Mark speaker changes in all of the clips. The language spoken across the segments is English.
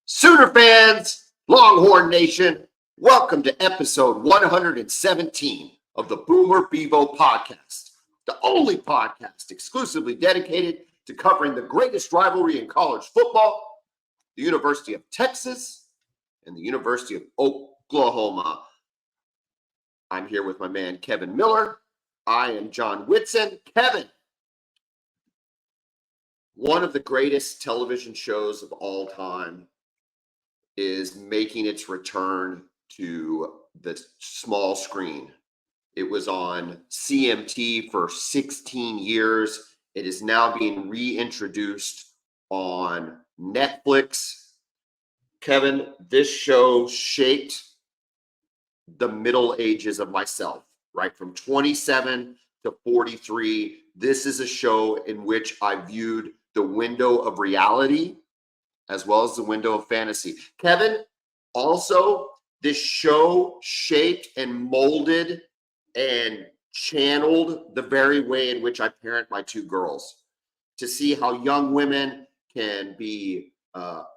Speaker 1: Sooner fans, Longhorn Nation, welcome to episode 117 of the Bevo Podcast, the only podcast exclusively dedicated to covering the greatest rivalry in college football, the University of Texas and the University of Oklahoma. I'm here with my man, Kevin Miller. I am John Whitson. Kevin, one of the greatest television shows of all time is making its return to the small screen. It was on CMT for 16 years. It is now being reintroduced on Netflix. Kevin, this show shaped the middle ages of myself, right? From 27 to 43. This is a show in which I viewed the window of reality as well as the window of fantasy. Kevin, also, this show shaped and molded and channeled the very way in which I parent my two girls. To see how young women can be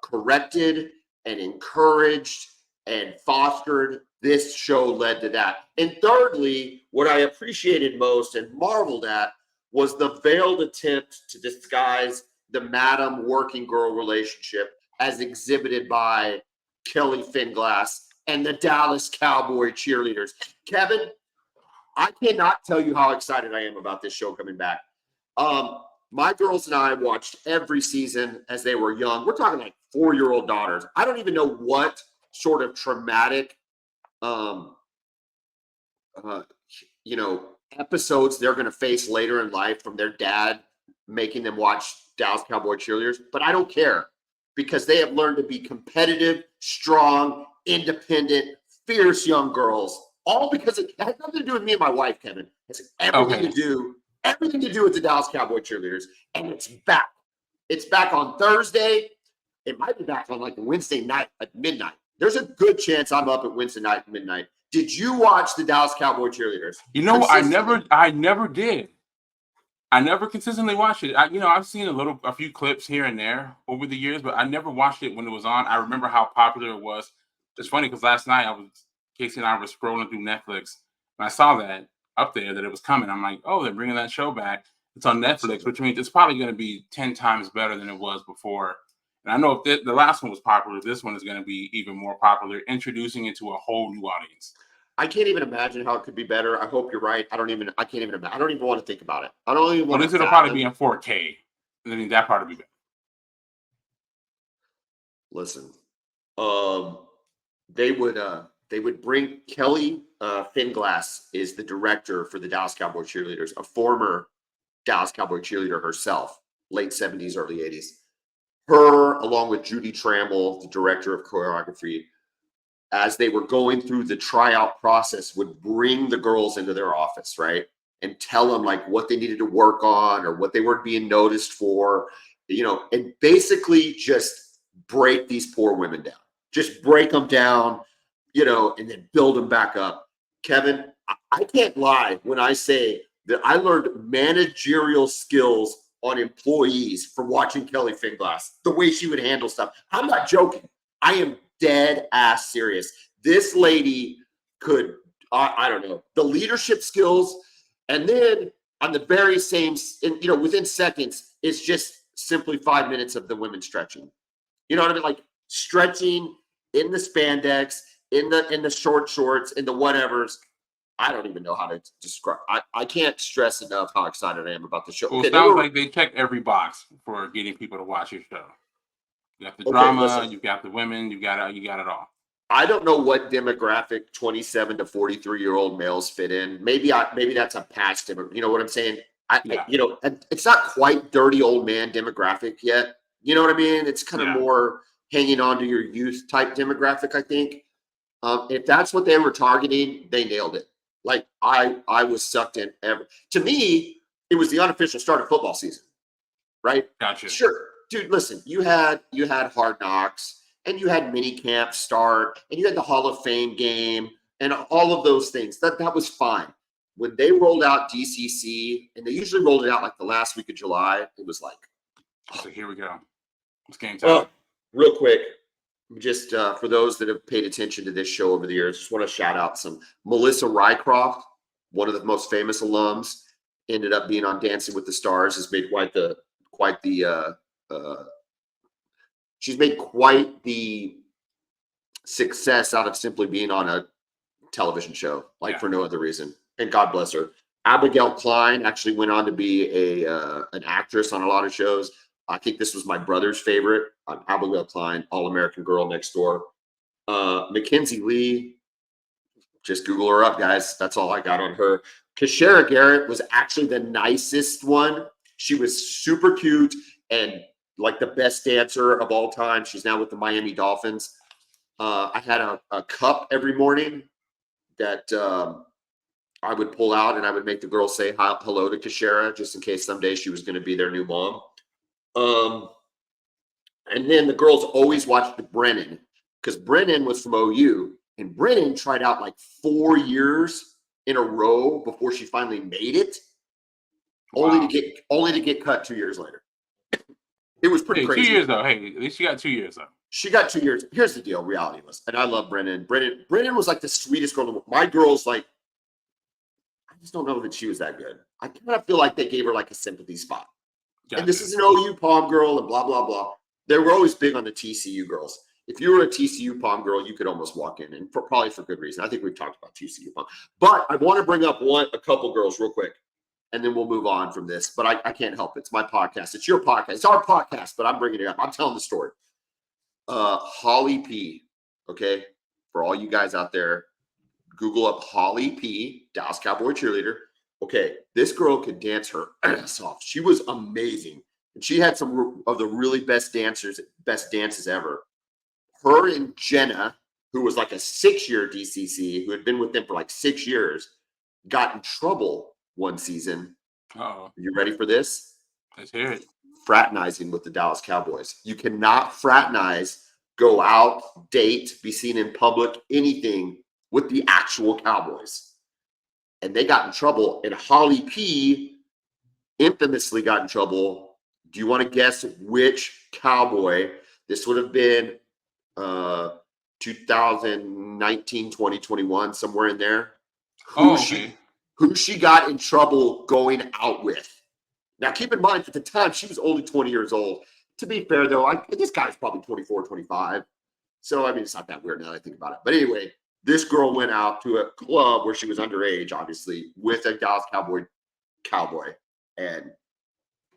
Speaker 1: corrected and encouraged and fostered, this show led to that. And thirdly, what I appreciated most and marveled at was the veiled attempt to disguise the madam working girl relationship as exhibited by Kelly Finglass and the Dallas Cowboy cheerleaders. Kevin, I cannot tell you how excited I am about this show coming back. My girls and I watched every season as they were young. We're talking like 4-year-old daughters. I don't even know what sort of traumatic, episodes they're going to face later in life from their dad making them watch Dallas Cowboy cheerleaders, but I don't care because they have learned to be competitive, strong, independent, fierce young girls, all because it has nothing to do with me and my wife, Kevin. It has everything to do with the Dallas Cowboy cheerleaders, and it's back. It's back on Thursday. It might be back on like Wednesday night at midnight. There's a good chance I'm up at Wednesday night at midnight. Did you watch the Dallas Cowboy cheerleaders?
Speaker 2: You know, I never did. I never consistently watched it. I've seen a few clips here and there over the years, but I never watched it when it was on. I remember how popular it was. It's funny because last night Casey and I were scrolling through Netflix and I saw that up there that it was coming. I'm like, oh, they're bringing that show back. It's on Netflix, which means it's probably going to be 10 times better than it was before. And I know if the last one was popular, this one is going to be even more popular, introducing it to a whole new audience.
Speaker 1: I can't even imagine how it could be better. I hope you're right. I can't even imagine. I don't even want to think about it. I don't even want to.
Speaker 2: It'll probably be in 4K. I mean, that part will be better.
Speaker 1: Listen, they would bring Kelly Finglass is the director for the Dallas Cowboy cheerleaders, a former Dallas Cowboy cheerleader herself, late 70s, early 80s. Her, along with Judy Trammell, the director of choreography, as they were going through the tryout process, would bring the girls into their office, right? And tell them like what they needed to work on or what they weren't being noticed for, and basically just break these poor women down. Just break them down, and then build them back up. Kevin, I can't lie when I say that I learned managerial skills on employees from watching Kelly Finglass, the way she would handle stuff. I'm not joking. I am dead ass serious. This lady could, I don't know, the leadership skills. And then on the very same, within seconds, it's just simply 5 minutes of the women stretching. You know what I mean? Like stretching in the spandex, in the short shorts, in the whatevers. I don't even know how to describe. I can't stress enough how excited I am about the show.
Speaker 2: Well, it sounds like they checked every box for getting people to watch your show. You got the drama, you got the women, you got it all.
Speaker 1: I don't know what demographic 27 to 43-year-old males fit in. Maybe that's a patch demographic. You know what I'm saying? It's not quite dirty old man demographic yet. You know what I mean? It's kind of more hanging on to your youth type demographic, I think. If that's what they were targeting, they nailed it. Like I was sucked in. To me, it was the unofficial start of football season, right?
Speaker 2: Gotcha.
Speaker 1: Sure. Dude, listen, you had Hard Knocks and you had mini camp start and you had the Hall of Fame game and all of those things. That was fine. When they rolled out DCC, and they usually rolled it out like the last week of July, it was like,
Speaker 2: so here we go. It's game time.
Speaker 1: Real quick, just for those that have paid attention to this show over the years, just want to shout out some Melissa Rycroft, one of the most famous alums, ended up being on Dancing with the Stars, has made she's made quite the success out of simply being on a television show, for no other reason. And God bless her. Abigail Klein actually went on to be an actress on a lot of shows. I think this was my brother's favorite. Abigail Klein, All-American Girl Next Door. Mackenzie Lee, just Google her up, guys. That's all I got on her. Kashara Garrett was actually the nicest one. She was super cute and like the best dancer of all time. She's now with the Miami Dolphins. I had a cup every morning that I would pull out, and I would make the girls say hello to Kashara just in case someday she was going to be their new mom. And then the girls always watched Brennan because Brennan was from OU, and Brennan tried out like 4 years in a row before she finally made it, only to get cut 2 years later. It was pretty crazy.
Speaker 2: 2 years though. Hey, at least she got 2 years though.
Speaker 1: She got 2 years. Here's the deal. Reality was, and I love Brennan. Brennan was like the sweetest girl in the world. My girls, like, I just don't know that she was that good. I kind of feel like they gave her like a sympathy spot. Gotcha. And this is an OU Palm girl and blah, blah, blah. They were always big on the TCU girls. If you were a TCU Palm girl, you could almost walk in, and probably for good reason. I think we've talked about TCU Palm. But I want to bring up a couple girls real quick, and then we'll move on from this. But I can't help it. It's my podcast. It's your podcast. It's our podcast, but I'm bringing it up. I'm telling the story. Holly P, okay? For all you guys out there, Google up Holly P, Dallas Cowboy cheerleader. Okay, this girl could dance her ass off. She was amazing. And she had some of the really best dances ever. Her and Jenna, who was like a 6-year DCC, who had been with them for like 6 years, got in trouble one season.
Speaker 2: Uh-oh.
Speaker 1: You ready for this?
Speaker 2: Let's hear it.
Speaker 1: Fraternizing with the Dallas Cowboys. You cannot fraternize, go out, date, be seen in public, anything with the actual Cowboys. And they got in trouble. And Holly P infamously got in trouble. Do you want to guess which Cowboy? This would have been 2019, 2021, somewhere in there. Who she got in trouble going out with. Now, keep in mind, at the time, she was only 20 years old. To be fair, though, this guy's probably 24, 25. So, I mean, it's not that weird now that I think about it. But anyway, this girl went out to a club where she was underage, obviously, with a Dallas Cowboy and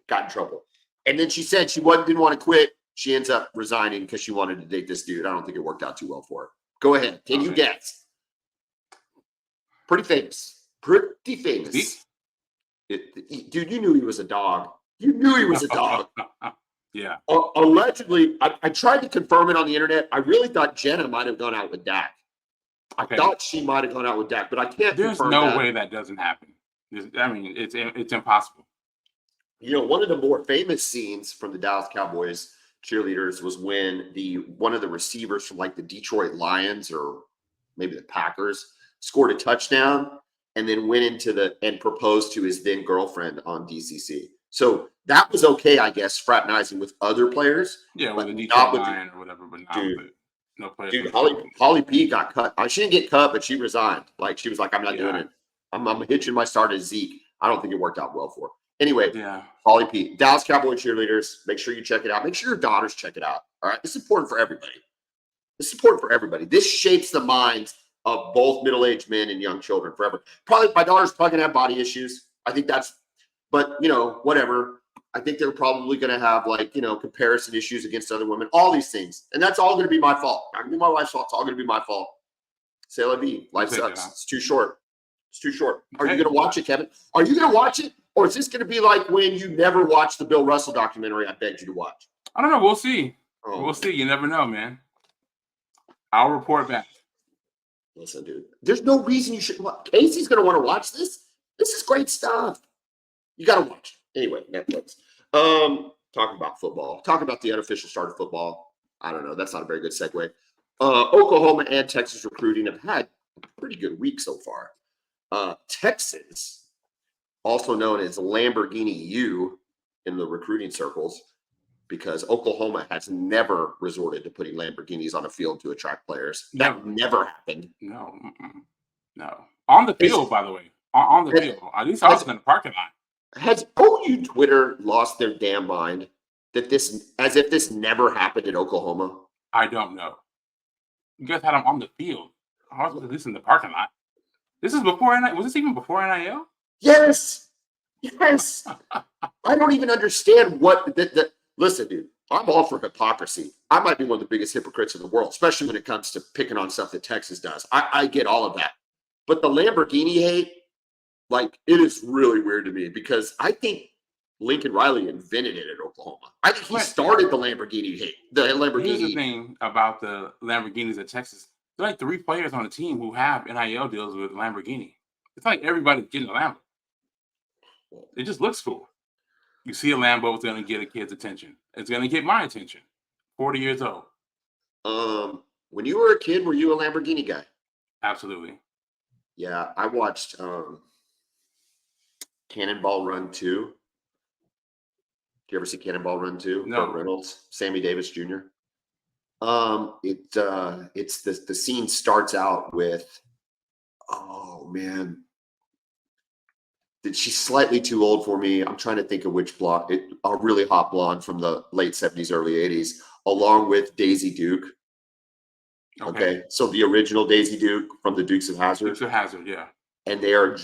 Speaker 1: got in trouble. And then she said she didn't want to quit. She ends up resigning because she wanted to date this dude. I don't think it worked out too well for her. Go ahead. Can you guess? Pretty famous. Dude, you knew he was a dog. You knew he was a dog.
Speaker 2: Yeah.
Speaker 1: Allegedly, I tried to confirm it on the internet. I really thought Jenna might have gone out with Dak. I thought she might have gone out with Dak, but I can't confirm that.
Speaker 2: There's no way that doesn't happen. It's impossible.
Speaker 1: You know, one of the more famous scenes from the Dallas Cowboys cheerleaders was when one of the receivers from like the Detroit Lions or maybe the Packers scored a touchdown and then went and proposed to his then girlfriend on DCC. So that was okay, I guess, fraternizing with other players.
Speaker 2: Yeah, with the Detroit Lion or whatever, but not with no players.
Speaker 1: Dude, Holly P got cut. She didn't get cut, but she resigned. Like, she was like, I'm not doing it. I'm hitching my start to Zeke. I don't think it worked out well for her. Anyway, Holly P, Dallas Cowboy cheerleaders. Make sure you check it out. Make sure your daughters check it out. All right. It's important for everybody. This shapes the minds of both middle-aged men and young children forever. Probably my daughter's probably gonna have body issues. I think but whatever. I think they're probably gonna have comparison issues against other women, all these things. And that's all gonna be my fault. Not gonna be my wife's fault. It's all gonna be my fault. C'est la vie. Life sucks. It's too short. Are you gonna watch it, Kevin? Are you gonna watch it? Or is this going to be like when you never watched the Bill Russell documentary I begged you to watch?
Speaker 2: I don't know. We'll see. We'll see. You never know, man. I'll report back.
Speaker 1: Listen, dude. There's no reason you should. Casey's going to want to watch this. This is great stuff. You got to watch it. Anyway, Netflix. Talking about football. Talking about the unofficial start of football. I don't know. That's not a very good segue. Oklahoma and Texas recruiting have had a pretty good week so far. Texas, also known as Lamborghini U in the recruiting circles, because Oklahoma has never resorted to putting Lamborghinis on a field to attract players. That never happened.
Speaker 2: No, no. On the field, by the way. On the field. At least I was in the parking lot.
Speaker 1: Has OU Twitter lost their damn mind that this, as if this never happened in Oklahoma?
Speaker 2: I don't know. You guys had them on the field. I was at least in the parking lot. This is before NIL. Was this even before NIL?
Speaker 1: Yes. I don't even understand what listen, dude. I'm all for hypocrisy. I might be one of the biggest hypocrites in the world, especially when it comes to picking on stuff that Texas does. I get all of that. But the Lamborghini hate, like, it is really weird to me because I think Lincoln Riley invented it at Oklahoma. I think he started the Lamborghini hate. The Lamborghini.
Speaker 2: Here's the thing about the Lamborghinis at Texas. There are like 3 players on the team who have NIL deals with Lamborghini. It's like everybody's getting a Lambo. It just looks cool. You see a Lambo, it's going to get a kid's attention. It's going to get my attention. 40 years old.
Speaker 1: When you were a kid, were you a Lamborghini guy?
Speaker 2: Absolutely.
Speaker 1: Yeah, I watched Cannonball Run 2. Did you ever see Cannonball Run 2?
Speaker 2: No.
Speaker 1: Burt Reynolds, Sammy Davis Jr. It's the scene starts out with, oh man, she's slightly too old for me. I'm trying to think of which blonde, a really hot blonde from the late 70s, early 80s, along with Daisy Duke. Okay. So the original Daisy Duke from the Dukes of Hazzard.
Speaker 2: Dukes of Hazzard, yeah.
Speaker 1: And they're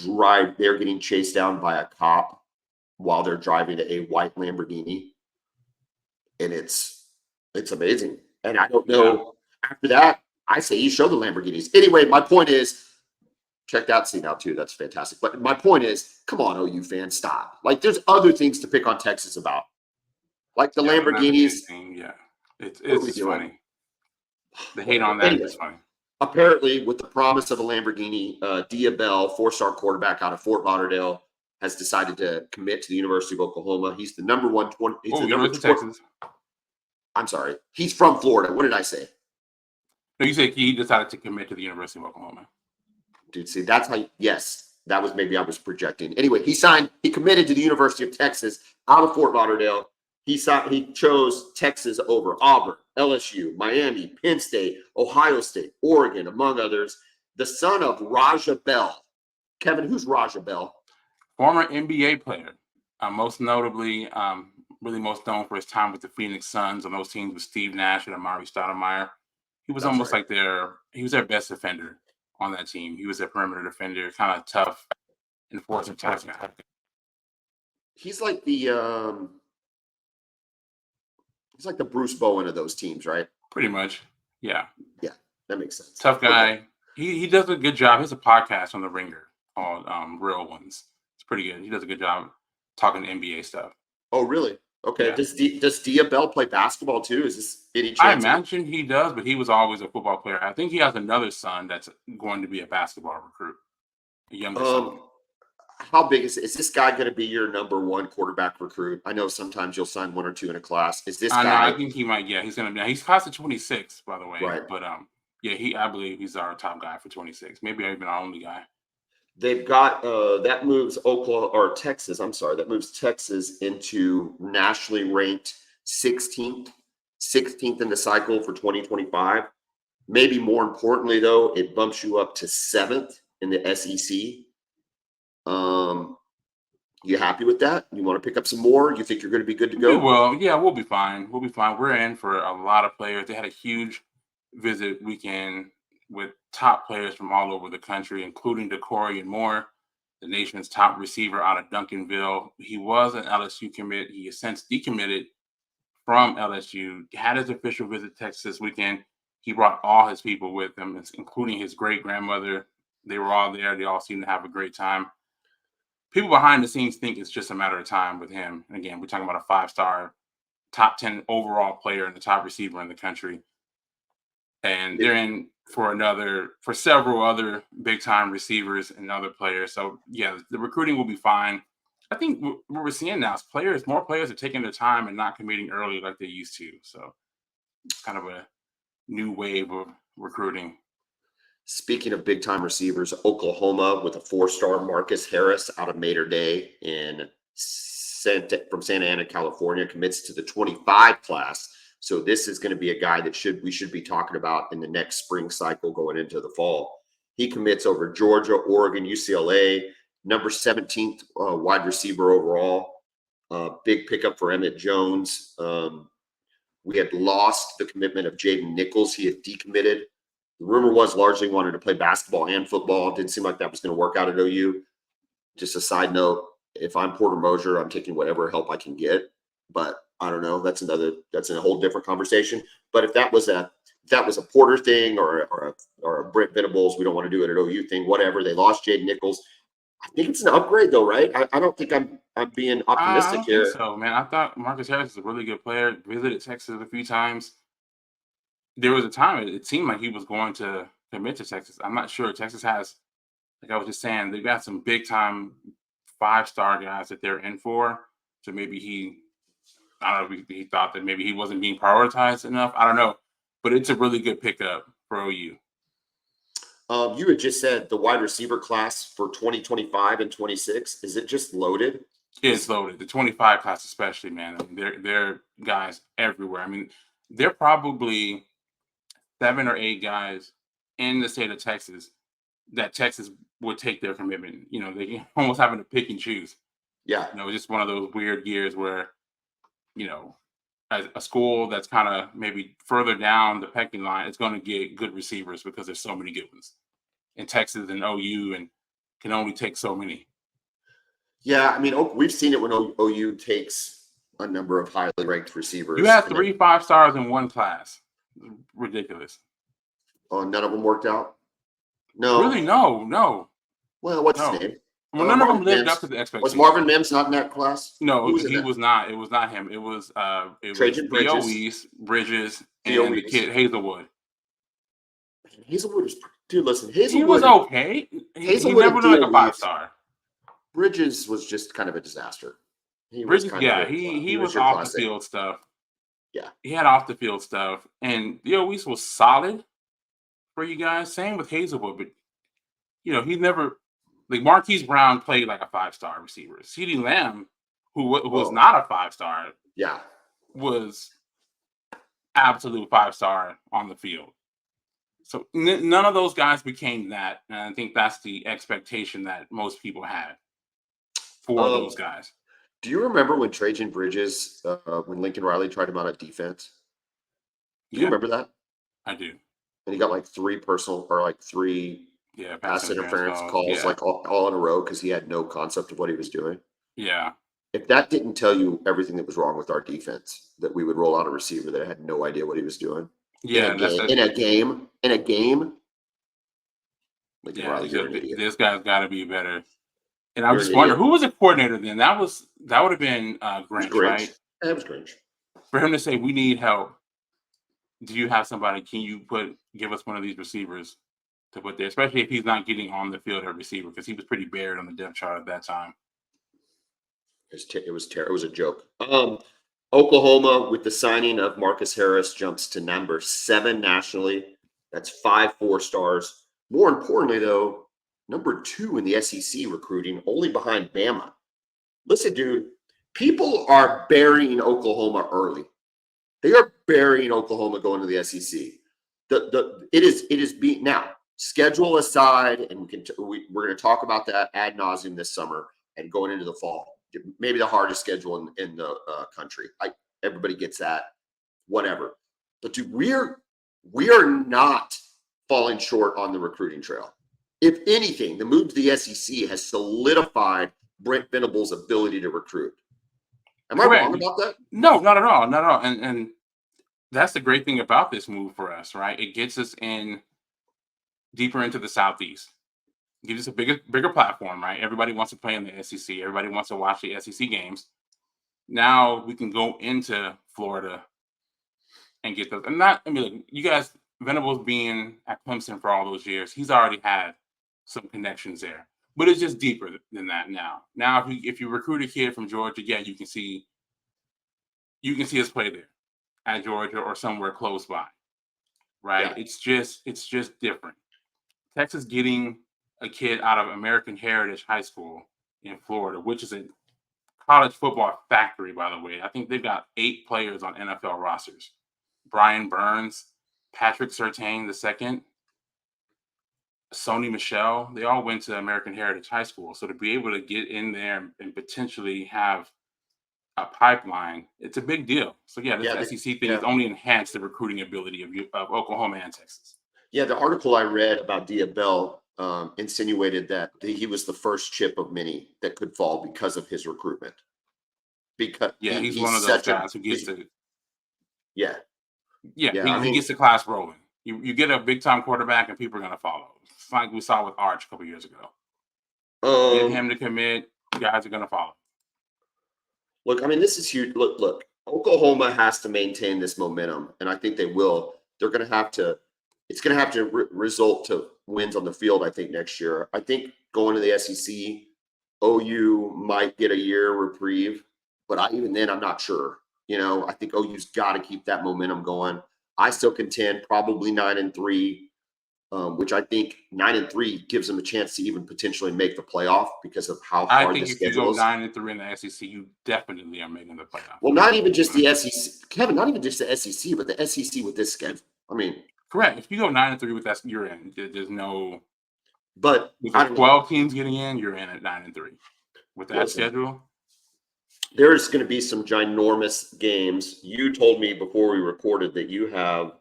Speaker 1: getting chased down by a cop while they're driving a white Lamborghini. And it's amazing. And I don't know, after that, I say you show the Lamborghinis. Anyway, my point is, check that scene out too. That's fantastic. But my point is, come on, OU fans, stop. Like, there's other things to pick on Texas about. Like the Lamborghinis.
Speaker 2: Yeah. It's just funny. The hate on that is funny.
Speaker 1: Apparently, with the promise of a Lamborghini, Diabell, 4-star quarterback out of Fort Lauderdale, has decided to commit to the University of Oklahoma. He's the number 120. He's the number 20. Texas. I'm sorry. He's from Florida. What did I say?
Speaker 2: No, you said he decided to commit to the University of Oklahoma.
Speaker 1: Dude, see, that's how, yes, that was maybe I was projecting. Anyway, he committed to the University of Texas out of Fort Lauderdale. He chose Texas over Auburn, LSU, Miami, Penn State, Ohio State, Oregon, among others. The son of Raja Bell. Kevin, who's Raja Bell?
Speaker 2: Former NBA player. Most notably, really most known for his time with the Phoenix Suns on those teams with Steve Nash and Amari Stoudemire. He was almost like their best defender on that team. He was a perimeter defender, kind of tough, enforcer type guy.
Speaker 1: He's like the Bruce Bowen of those teams, right?
Speaker 2: Pretty much. Yeah.
Speaker 1: Yeah, that makes sense.
Speaker 2: Tough guy. Okay. He does a good job. He has a podcast on the Ringer called Real Ones. It's pretty good. He does a good job talking NBA stuff.
Speaker 1: Oh, really? Okay. Yeah. Does Diabell play basketball too? Is this any chance?
Speaker 2: I imagine he does, but he was always a football player. I think he has another son that's going to be a basketball recruit. A younger son.
Speaker 1: How big is this guy going to be your number 1 quarterback recruit? I know sometimes you'll sign 1 or 2 in a class. Is this guy?
Speaker 2: I think he might. Yeah, he's going to be. He's class of 26, by the way.
Speaker 1: Right.
Speaker 2: But yeah, I believe he's our top guy for 26. Maybe even our only guy.
Speaker 1: They've got that moves Texas. I'm sorry, that moves Texas into nationally ranked 16th in the cycle for 2025. Maybe more importantly, though, it bumps you up to 7th in the SEC. You happy with that? You want to pick up some more? You think you're going to be good to go?
Speaker 2: Well, yeah, we'll be fine. We'll be fine. We're in for a lot of players. They had a huge visit weekend with top players from all over the country, including DeCorey and Moore, the nation's top receiver out of Duncanville. He was an LSU commit. He has since decommitted from LSU, had his official visit to Texas this weekend. He brought all his people with him, including his great-grandmother. They were all there. They all seemed to have a great time. People behind the scenes think it's just a matter of time with him. And again, we're talking about a 5-star, top 10 overall player and the top receiver in the country. And they're in for several other big-time receivers and other players. So, yeah, the recruiting will be fine. I think what we're seeing now is more players are taking their time and not committing early like they used to. So it's kind of a new wave of recruiting.
Speaker 1: Speaking of big-time receivers, Oklahoma with a 4-star Marcus Harris out of Mater Dei in from Santa Ana, California, commits to the 25 class. So this is going to be a guy that we should be talking about in the next spring cycle going into the fall. He commits over Georgia, Oregon, UCLA, number 17th wide receiver overall. Big pickup for Emmett Jones. We had lost the commitment of Jaden Nichols. He had decommitted. The rumor was largely wanted to play basketball and football. Didn't seem like that was going to work out at OU. Just a side note, if I'm Porter Mosier, I'm taking whatever help I can get. But I don't know. That's a whole different conversation. But if that was a Porter thing or a Brent Venables, we don't want to do it at OU thing, whatever. They lost Jaden Nichols. I think it's an upgrade though, right? I don't think I'm being optimistic
Speaker 2: I don't
Speaker 1: here.
Speaker 2: think so, man. I thought Marcus Harris is a really good player. Visited Texas a few times. There was a time it seemed like he was going to commit to Texas. I'm not sure. Texas has, like I was just saying, they've got some big time 5-star guys that they're in for. So maybe I don't know if he thought that maybe he wasn't being prioritized enough. I don't know. But it's a really good pickup for OU.
Speaker 1: You had just said the wide receiver class for 2025 and 26. Is it just loaded?
Speaker 2: It's loaded. The 25 class especially, man. I mean, they're guys everywhere. I mean, they're probably 7 or 8 guys in the state of Texas that Texas would take their commitment. You know, they almost having to pick and choose.
Speaker 1: Yeah.
Speaker 2: You know, it's just one of those weird years where, you know, as a school that's kind of maybe further down the pecking line, it's going to get good receivers because there's so many good ones in Texas and OU, and can only take so many.
Speaker 1: Yeah, I mean, we've seen it when OU takes a number of highly ranked receivers.
Speaker 2: You had 3 5-stars in one class. Ridiculous.
Speaker 1: Oh, none of them worked out? No.
Speaker 2: Really? No.
Speaker 1: Well, what's his name?
Speaker 2: Well, none of them lived up to the expectations.
Speaker 1: Was Marvin Mims not in that class?
Speaker 2: No, he was not. It was not him. It was
Speaker 1: Trajan
Speaker 2: Theo Bridges and the kid Hazelwood.
Speaker 1: Hazelwood was, dude, listen, Hazelwood.
Speaker 2: He was okay.
Speaker 1: Hazelwood
Speaker 2: he never looked like a 5-star.
Speaker 1: Bridges was just kind of a disaster.
Speaker 2: He was off the field stuff.
Speaker 1: Yeah.
Speaker 2: He had off the field stuff. And Theo was solid for you guys. Same with Hazelwood, but you know, he never, like Marquise Brown played like a 5-star receiver. CeeDee Lamb, who was not a 5-star, was absolute 5-star on the field. So none of those guys became that, and I think that's the expectation that most people had for those guys.
Speaker 1: Do you remember when Trajan Bridges, when Lincoln Riley tried him out at defense? Do you remember that?
Speaker 2: I do.
Speaker 1: And he got like 3 pass interference calls, like all in a row because he had no concept of what he was doing.
Speaker 2: Yeah.
Speaker 1: If that didn't tell you everything that was wrong with our defense, that we would roll out a receiver that had no idea what he was doing.
Speaker 2: Yeah,
Speaker 1: in a game. Like
Speaker 2: this guy's got to be better. And I just wonder who was a coordinator then. That would have been Grinch, right?
Speaker 1: That was Grinch.
Speaker 2: For him to say, "We need help. Do you have somebody? Can you give us one of these receivers to put there?" Especially if he's not getting on the field at receiver, because he was pretty buried on the depth chart at that time.
Speaker 1: It was a joke. Oklahoma, with the signing of Marcus Harris, jumps to number 7 nationally. That's 5 4-stars. More importantly, though, number 2 in the SEC recruiting, only behind Bama. Listen, dude, people are burying Oklahoma early. They are burying Oklahoma going to the SEC. It is being now. Schedule aside, and we're going to talk about that ad nauseum this summer and going into the fall. Maybe the hardest schedule in the country. Everybody gets that, whatever. But dude, we are not falling short on the recruiting trail. If anything, the move to the SEC has solidified Brent Venables' ability to recruit. Am I wrong about that?
Speaker 2: No, not at all. Not at all. And that's the great thing about this move for us, right? It gets us in deeper into the Southeast. Gives us a bigger platform, right? Everybody wants to play in the SEC. Everybody wants to watch the SEC games. Now we can go into Florida and get those. And look, you guys, Venables being at Clemson for all those years, he's already had some connections there. But it's just deeper than that now. Now, if you recruit a kid from Georgia, you can see us play there at Georgia or somewhere close by, right? Yeah. It's just different. Texas getting a kid out of American Heritage High School in Florida, which is a college football factory, by the way. I think they've got 8 players on NFL rosters. Brian Burns, Patrick Surtain II, Sony Michel, they all went to American Heritage High School. So to be able to get in there and potentially have a pipeline, it's a big deal. So yeah, this SEC thing has only enhanced the recruiting ability of Oklahoma and Texas.
Speaker 1: Yeah, the article I read about Diabell insinuated that he was the first chip of many that could fall because of his recruitment. Because
Speaker 2: he's one of those guys who gets to. He gets the class rolling. You get a big time quarterback and people are going to follow. It's like we saw with Arch a couple years ago. Get him to commit, guys are going to follow.
Speaker 1: Look, I mean, this is huge. Look, Oklahoma has to maintain this momentum, and I think they will. They're going to have to. It's going to have to result to wins on the field, I think, next year. I think going to the SEC, OU might get a year reprieve, but even then, I'm not sure. I think OU's got to keep that momentum going. I still contend probably 9-3, which I think 9-3 gives them a chance to even potentially make the playoff because of how hard the schedule is.
Speaker 2: I think if you go 9-3 in the SEC, you definitely are making the playoff.
Speaker 1: Well, not even just the SEC, Kevin. Not even just the SEC, but the SEC with this schedule. I mean,
Speaker 2: correct. If you go 9-3 with that, you're in. There's no.
Speaker 1: But
Speaker 2: with the 12 teams getting in, you're in at 9-3 with that schedule.
Speaker 1: There's going to be some ginormous games. You told me before we recorded that you have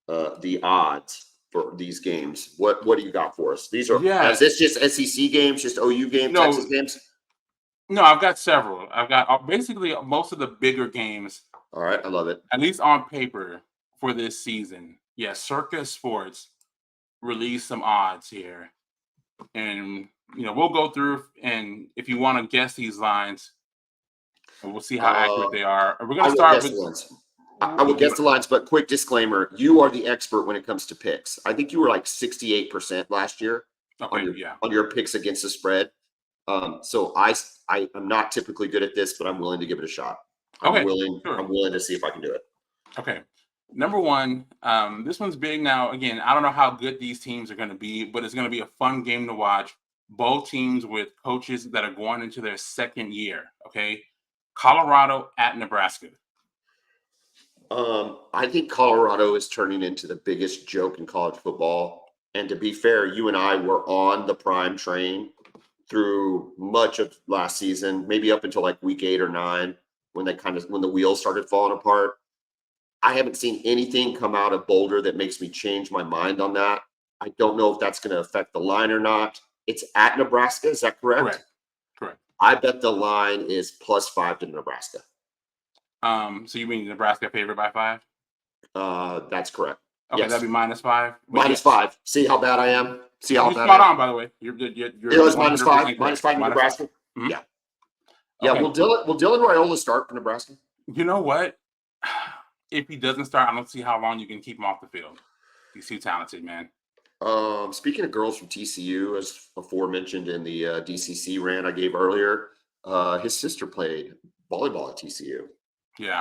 Speaker 1: the odds for these games. What do you got for us? These are is this just SEC games, just OU games, Texas games?
Speaker 2: No, I've got several. I've got basically most of the bigger games.
Speaker 1: All right, I love it.
Speaker 2: At least on paper for this season. Yeah, Circa Sports released some odds here. And we'll go through, and if you want to guess these lines, and we'll see how accurate they are. We're going to start with.
Speaker 1: I will guess the lines, but quick disclaimer: you are the expert when it comes to picks. I think you were like 68% last year on your picks against the spread. So I am not typically good at this, but I'm willing to give it a shot. I'm willing to see if I can do it.
Speaker 2: Okay. Number one, this one's big now. Again, I don't know how good these teams are going to be, but it's going to be a fun game to watch. Both teams with coaches that are going into their second year. Okay. Colorado at Nebraska.
Speaker 1: I think Colorado is turning into the biggest joke in college football. And to be fair, you and I were on the prime train through much of last season, maybe up until like week 8 or 9, when the wheels started falling apart. I haven't seen anything come out of Boulder that makes me change my mind on that. I don't know if that's going to affect the line or not. It's at Nebraska. Is that correct?
Speaker 2: Correct.
Speaker 1: I bet the line is +5 to Nebraska.
Speaker 2: So you mean Nebraska favored by 5?
Speaker 1: That's correct.
Speaker 2: Okay, that'd be -5.
Speaker 1: -5. See how bad I am? See how bad
Speaker 2: spot on, by the way. You're it
Speaker 1: was -5. -5 in Nebraska. Mm-hmm. Yeah. Yeah. Okay. Will Dylan Raiola start for Nebraska?
Speaker 2: You know what? If he doesn't start, I don't see how long you can keep him off the field. He's too talented, man.
Speaker 1: Speaking of girls from TCU, as aforementioned in the DCC rant I gave earlier, his sister played volleyball at TCU.
Speaker 2: Yeah.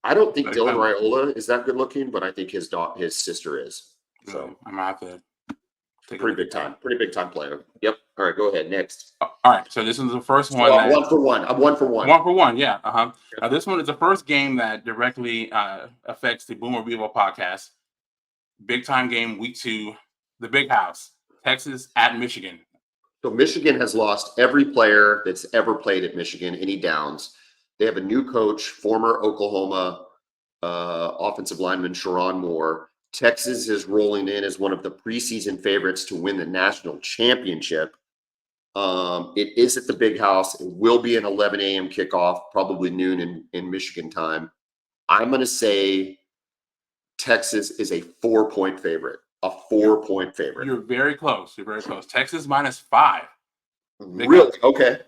Speaker 1: I don't think Dylan Raiola is that good looking, but I think his sister is. So
Speaker 2: I'm gonna have to take
Speaker 1: pretty big time player. Yep. All right, go ahead. Next.
Speaker 2: All right. So this is the first one.
Speaker 1: I'm 1 for 1. I'm 1 for 1.
Speaker 2: 1 for 1. Yeah. Now this one is the first game that directly affects the Bevo Podcast. Big time game, week 2, the Big House, Texas at Michigan.
Speaker 1: So Michigan has lost every player that's ever played at Michigan, any downs. They have a new coach, former Oklahoma offensive lineman Sharon Moore. Texas is rolling in as one of the preseason favorites to win the national championship. It is at the Big House. It will be an 11 a.m. kickoff, probably noon in Michigan time. I'm going to say Texas is a 4-point favorite. A 4-point favorite.
Speaker 2: You're very close. Texas -5.
Speaker 1: Really? Okay.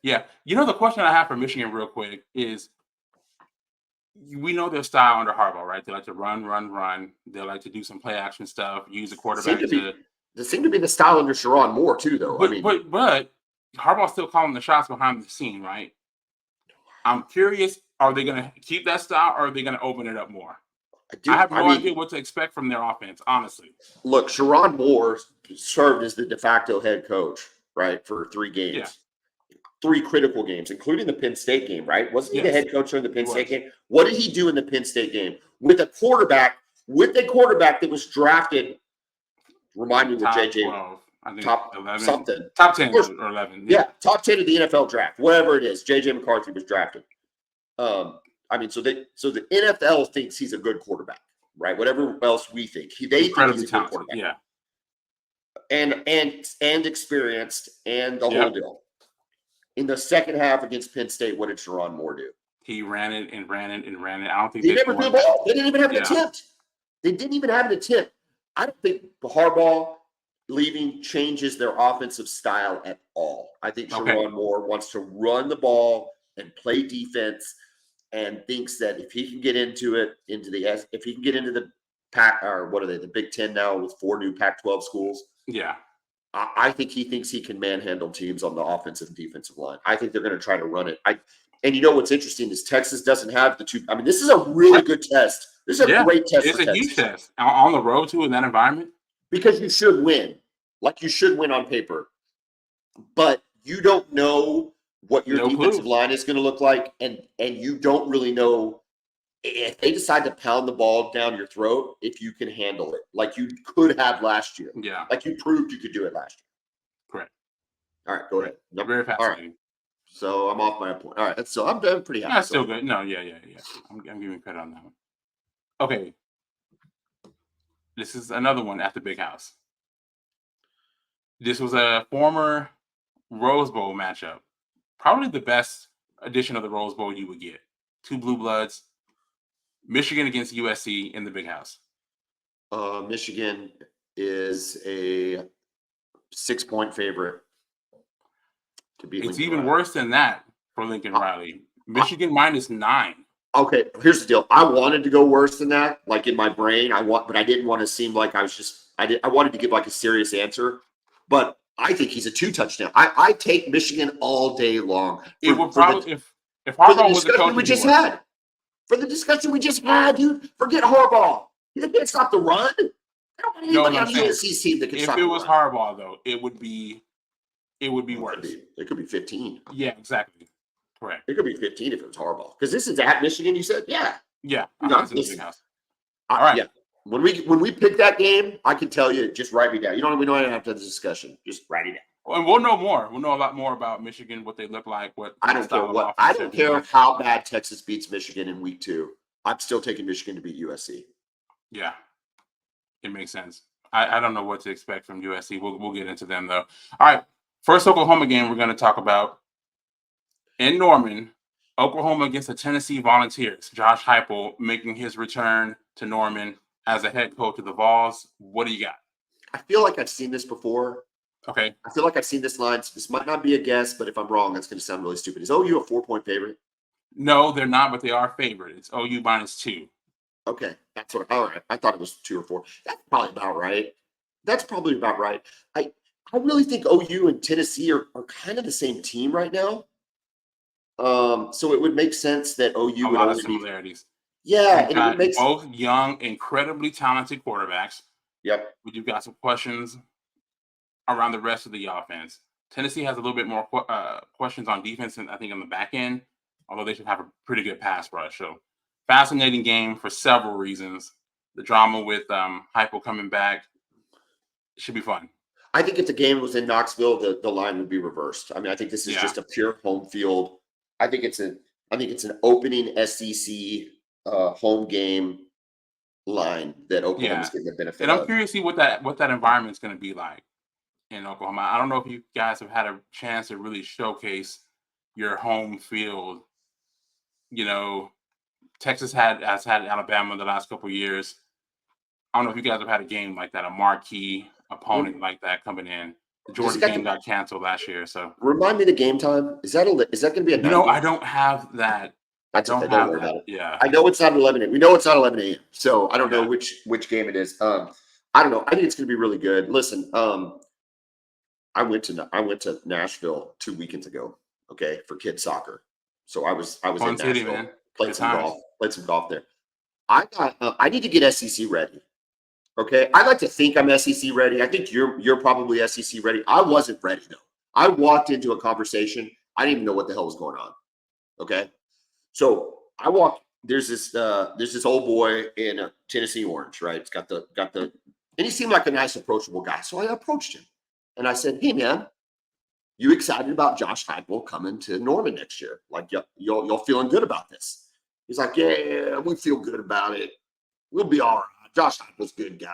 Speaker 2: Yeah. The question I have for Michigan real quick is, we know their style under Harbaugh, right? They like to run. They like to do some play action stuff, use the quarterback
Speaker 1: They seem to be the style under Sharon Moore too, though.
Speaker 2: But Harbaugh's still calling the shots behind the scene, right? I'm curious, are they going to keep that style, or are they going to open it up more? I have no idea what to expect from their offense, honestly.
Speaker 1: Look, Sharon Moore served as the de facto head coach, right, for 3 games. 3 critical games, including the Penn State game, right? Wasn't he the head coach during the Penn State game? What did he do in the Penn State game with a quarterback that was drafted? Remind me what JJ
Speaker 2: 12, I think
Speaker 1: top
Speaker 2: 11,
Speaker 1: something
Speaker 2: top 10 or 11.
Speaker 1: Yeah, top 10 of the NFL draft, whatever it is. JJ McCarthy was drafted. I mean, so the NFL thinks he's a good quarterback, right? Whatever else we think, they think he's a good quarterback.
Speaker 2: Yeah,
Speaker 1: and experienced and the whole deal. In the second half against Penn State, what did Sharon Moore do?
Speaker 2: He ran it and ran it and ran it. I don't think
Speaker 1: they never threw the ball. They didn't even have an attempt. They didn't even have an attempt. I don't think the Harbaugh leaving changes their offensive style at all. I think Sharon Moore wants to run the ball and play defense, and thinks that if he can get if he can get into the Pac, or what are they, the Big Ten now with 4 new Pac-12 schools.
Speaker 2: Yeah.
Speaker 1: I think he thinks he can manhandle teams on the offensive and defensive line. I think they're going to try to run it. And you know what's interesting is Texas doesn't have the 2. I mean, this is a really good test. This is a great test.
Speaker 2: It's a huge test on the road too in that environment.
Speaker 1: Because you should win. Like you should win on paper. But you don't know what your defensive line is going to look like, and you don't really know if they decide to pound the ball down your throat, if you can handle it, like you could have last year.
Speaker 2: Yeah.
Speaker 1: Like you proved you could do it last year.
Speaker 2: Correct.
Speaker 1: All right, go ahead.
Speaker 2: Very fascinating.
Speaker 1: Right. So I'm off my point. All right, so I'm pretty happy.
Speaker 2: That's still good. No, yeah. I'm giving credit on that one. Okay. This is another one at the Big House. This was a former Rose Bowl matchup. Probably the best edition of the Rose Bowl you would get. 2 blue bloods. Michigan against USC in the Big House.
Speaker 1: Michigan is a 6-point favorite to beat.
Speaker 2: It's even worse than that for Lincoln Riley. Michigan -9.
Speaker 1: Okay, here's the deal. I wanted to go worse than that, like in my brain. But I didn't want to seem like I was just. I wanted to give like a serious answer, but I think he's a 2 touchdown. I take Michigan all day long.
Speaker 2: It would probably if Harbaugh was the coach
Speaker 1: we just had. For the discussion we just had, dude, forget Harbaugh. He can't stop the run. I don't want anybody on USC's team that can stop the run.
Speaker 2: If it was Harbaugh, though, it would be worse.
Speaker 1: It could be 15.
Speaker 2: Yeah, exactly. Correct.
Speaker 1: It could be 15 if it was Harbaugh. Because this is at Michigan, you said? Yeah.
Speaker 2: Yeah.
Speaker 1: No,
Speaker 2: in the Big House. All right.
Speaker 1: Yeah. When we pick that game, I can tell you, just write me down. We don't have to have this discussion. Just write it down.
Speaker 2: And we'll know more. We'll know a lot more about Michigan, what they look like.
Speaker 1: I don't care how bad Texas beats Michigan in week 2. I'm still taking Michigan to beat USC.
Speaker 2: Yeah, it makes sense. I don't know what to expect from USC. We'll get into them though. All right, first Oklahoma game we're going to talk about in Norman. Oklahoma against the Tennessee Volunteers. Josh Heupel making his return to Norman as a head coach of the Vols. What do you got?
Speaker 1: I feel like I've seen this before.
Speaker 2: Okay.
Speaker 1: I feel like I've seen this line. This might not be a guess, but if I'm wrong, that's going to sound really stupid. Is OU a 4-point favorite?
Speaker 2: No, they're not, but they are favored. It's OU -2.
Speaker 1: Okay. That's what. All right. I thought it was 2 or 4. That's probably about right. I really think OU and Tennessee are kind of the same team right now. So it would make sense that OU would
Speaker 2: only similarities.
Speaker 1: Yeah, and it would make
Speaker 2: both young, incredibly talented quarterbacks.
Speaker 1: Yep.
Speaker 2: But you've got some questions around the rest of the offense. Tennessee has a little bit more questions on defense, and I think on the back end, although they should have a pretty good pass rush. So fascinating game for several reasons. The drama with Heupel coming back should be fun.
Speaker 1: I think if the game was in Knoxville, the line would be reversed. I mean, I think this is just a pure home field. I think it's an opening SEC home game line that Oklahoma's getting the benefit
Speaker 2: of. And I'm
Speaker 1: of.
Speaker 2: curious to see what that environment's going to be like in Oklahoma. I don't know if you guys have had a chance to really showcase your home field. You know, Texas has had Alabama the last couple of years. I don't know if you guys have had a game like that, a marquee opponent like that coming in. The Georgia game got canceled last year. So
Speaker 1: remind me the game time. Is that going to be a 9
Speaker 2: I don't have that.
Speaker 1: That's okay. Don't worry about it.
Speaker 2: Yeah.
Speaker 1: I know it's not 11 a.m. We know it's not 11 a.m. So I don't know which game it is. I don't know. I think it's going to be really good. Listen, I went to Nashville 2 weekends ago. Okay, for kids soccer. So I was in Nashville.
Speaker 2: Man.
Speaker 1: Played some golf there. I need to get SEC ready. Okay, I like to think I'm SEC ready. I think you're probably SEC ready. I wasn't ready though. I walked into a conversation I didn't even know what the hell was going on. Okay. So I walk, there's this old boy in a Tennessee orange, right? It's got the, and he seemed like a nice, approachable guy. So I approached him and I said, hey man, you excited about Josh Heupel coming to Norman next year? Like y'all feeling good about this? He's like, yeah, we feel good about it. We'll be all right. Josh Heupel's a good guy.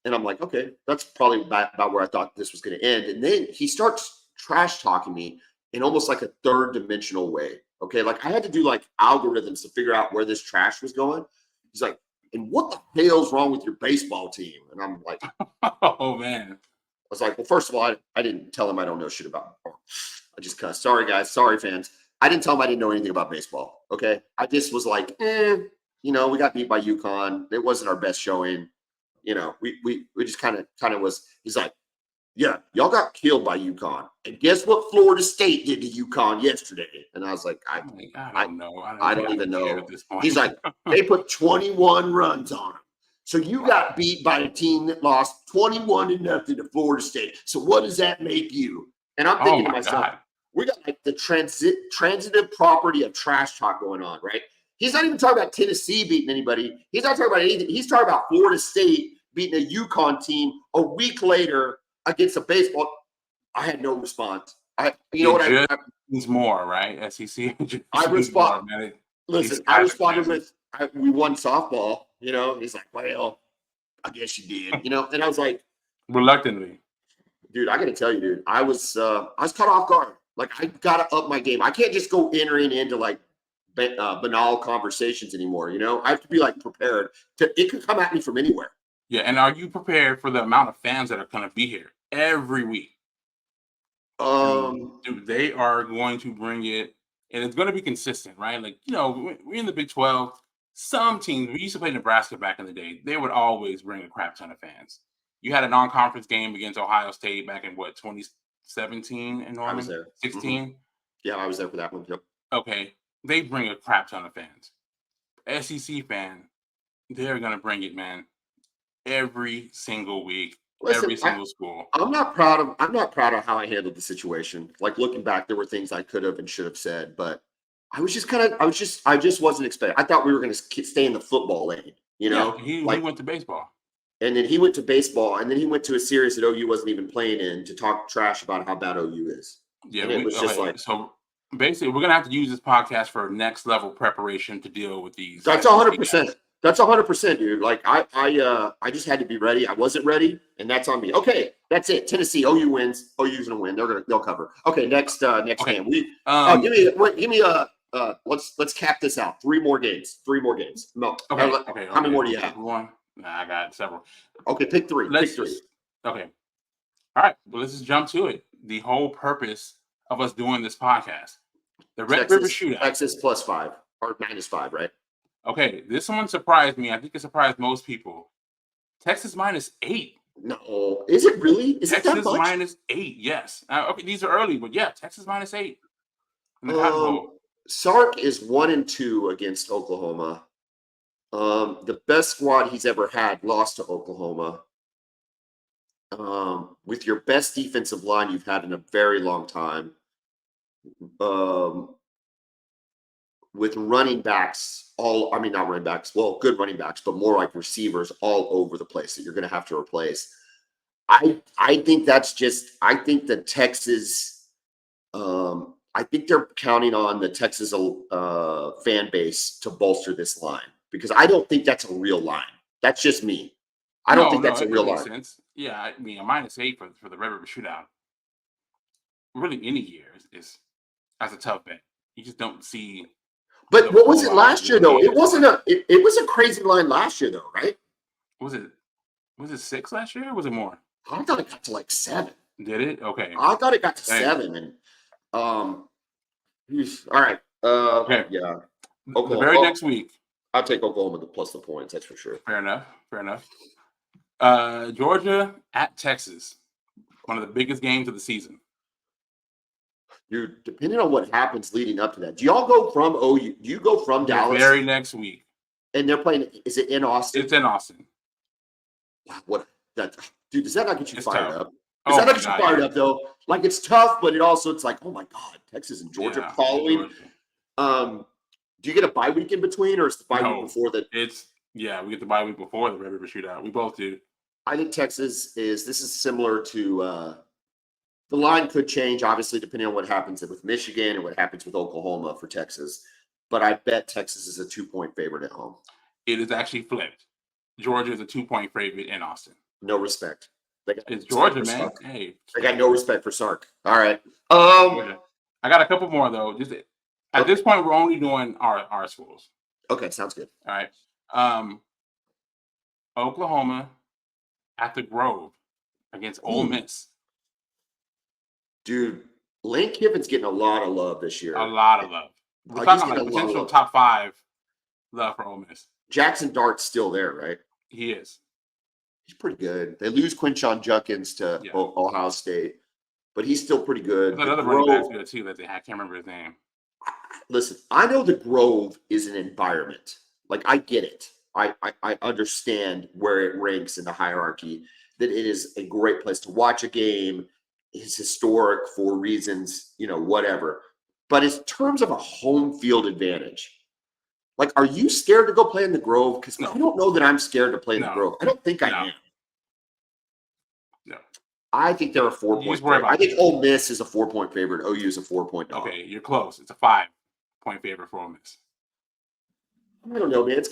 Speaker 1: And I'm like, okay, that's probably about where I thought this was going to end. And then he starts trash talking me in almost like a third dimensional way. Okay. Like I had to do like algorithms to figure out where this trash was going. He's like, and what the hell's wrong with your baseball team? And I'm like,
Speaker 2: oh man.
Speaker 1: I was like, well, first of all, I didn't tell him I don't know shit about baseball. I just cussed. Sorry guys. Sorry fans. I didn't tell him I didn't know anything about baseball. Okay. I just was like, we got beat by UConn. It wasn't our best showing. We just kind of was, he's like, yeah, y'all got killed by UConn. And guess what Florida State did to UConn yesterday? And I was like, I don't know. I don't even know. At this point. He's like, they put 21 runs on them. So you got beat by a team that lost 21-0 to Florida State. So what does that make you? And I'm thinking to myself, we got like the transitive property of trash talk going on, right? He's not even talking about Tennessee beating anybody. He's not talking about anything. He's talking about Florida State beating a UConn team a week later against a baseball. I had no response.
Speaker 2: Means more, right? SEC.
Speaker 1: I respond. Listen, I responded with, we won softball. He's like, well, I guess you did. And I was like,
Speaker 2: reluctantly,
Speaker 1: dude. I got to tell you, dude. I was caught off guard. Like I got to up my game. I can't just go entering into like banal conversations anymore. I have to be like prepared. It could come at me from anywhere.
Speaker 2: Yeah, and are you prepared for the amount of fans that are going to be here every week? Dude, they are going to bring it, and it's going to be consistent, right? Like, we're in the Big 12. Some teams, we used to play Nebraska back in the day, they would always bring a crap ton of fans. You had a non-conference game against Ohio State back in 2017 in Norman?
Speaker 1: I was there.
Speaker 2: 16?
Speaker 1: Mm-hmm. Yeah, I was there for that one. Yep.
Speaker 2: Okay, they bring a crap ton of fans. SEC fan, they're going to bring it, man. Every single week, every single school.
Speaker 1: I'm not proud of how I handled the situation. Like looking back, there were things I could have and should have said, but I just wasn't expecting. I thought we were going to stay in the football lane.
Speaker 2: He went to baseball,
Speaker 1: and then he went to baseball, and then he went to a series that OU wasn't even playing in to talk trash about how bad OU is.
Speaker 2: Yeah, and it was just like so. Basically, we're gonna have to use this podcast for next level preparation to deal with these.
Speaker 1: That's 100%. That's 100%, dude. Like I just had to be ready. I wasn't ready, and that's on me. Okay, that's it. Tennessee, OU wins. OU's gonna win. They'll cover. Okay, next game. Give me let's cap this out. 3 more games. No.
Speaker 2: Okay.
Speaker 1: How many more do you have?
Speaker 2: One. Nah, I got several.
Speaker 1: Okay, pick 3.
Speaker 2: Pick 3. Okay. All right. Well, let's just jump to it. The whole purpose of us doing this podcast, the Red River Shootout.
Speaker 1: Texas +5 or -5, right?
Speaker 2: Okay, this one surprised me. I think it surprised most people. Texas -8.
Speaker 1: No, is it really? Is
Speaker 2: Texas
Speaker 1: it that much?
Speaker 2: -8? Yes. Okay, these are early, but yeah, Texas -8.
Speaker 1: Sark is 1-2 against Oklahoma. The best squad he's ever had lost to Oklahoma. With your best defensive line you've had in a very long time. With running backs, not running backs, well, good running backs, but more like receivers all over the place that you're going to have to replace. I think I think the Texas, I think they're counting on the Texas fan base to bolster this line because I don't think that's a real line. That's just me. I don't think that's a real line.
Speaker 2: Sense. Yeah, I mean, a -8 for the Red River Shootout. Really, any year is that's a tough bet. You just don't see.
Speaker 1: But what was it last year though? It wasn't it was a crazy line last year though, right?
Speaker 2: Was it 6 last year or was it more?
Speaker 1: I thought it got to like 7.
Speaker 2: Did it? Okay.
Speaker 1: I thought it got to 7 and all right.
Speaker 2: Okay.
Speaker 1: Yeah.
Speaker 2: Oklahoma. The very next week.
Speaker 1: I'll take Oklahoma plus the points, that's for sure.
Speaker 2: Fair enough. Georgia at Texas. One of the biggest games of the season.
Speaker 1: Dude, depending on what happens leading up to that, do y'all go from OU? Do you go from Dallas?
Speaker 2: Very next week.
Speaker 1: And they're playing. Is it in Austin?
Speaker 2: It's in Austin.
Speaker 1: What that dude? Does that not get you fired up? Because
Speaker 2: Oh
Speaker 1: that
Speaker 2: my
Speaker 1: makes you
Speaker 2: God,
Speaker 1: fired
Speaker 2: yeah.
Speaker 1: up though. Like it's tough, but it's like, oh my God, Texas and Georgia
Speaker 2: Yeah,
Speaker 1: following.
Speaker 2: Georgia.
Speaker 1: Do you get a bye week in between, or is the bye week
Speaker 2: No,
Speaker 1: before that?
Speaker 2: we get the bye week before the Red River Shootout. We both do.
Speaker 1: I think this is similar to the line could change, obviously, depending on what happens with Michigan and what happens with Oklahoma for Texas. But I bet Texas is a 2-point favorite at home.
Speaker 2: It is actually flipped. Georgia is a 2-point favorite in Austin.
Speaker 1: No respect.
Speaker 2: It's Georgia, man. Hey,
Speaker 1: I got no respect for Sark. All right.
Speaker 2: I got a couple more though. Just at this point, we're only doing our schools.
Speaker 1: Okay, sounds good.
Speaker 2: All right. Oklahoma at the Grove against Ole Miss.
Speaker 1: Dude, Lane Kiffin's getting a lot of love this year.
Speaker 2: A lot of love. We're talking like potential top 5 love for Ole Miss.
Speaker 1: Jackson Dart's still there, right?
Speaker 2: He is.
Speaker 1: He's pretty good. They lose Quinshon Judkins to Ohio State, but he's still pretty good.
Speaker 2: Another running back's good too that they had. I can't remember his name.
Speaker 1: Listen, I know the Grove is an environment. Like, I get it. I understand where it ranks in the hierarchy, that it is a great place to watch a game. It's historic for reasons, whatever. But in terms of a home field advantage, like, are you scared to go play in the Grove? Because I don't know that I'm scared to play in the Grove. I don't think I am.
Speaker 2: No.
Speaker 1: I think they're a 4-point favorite. I think Ole Miss is a 4-point favorite. OU is a 4-point dog.
Speaker 2: Okay, you're close. It's a 5-point favorite for Ole Miss.
Speaker 1: I don't know, man.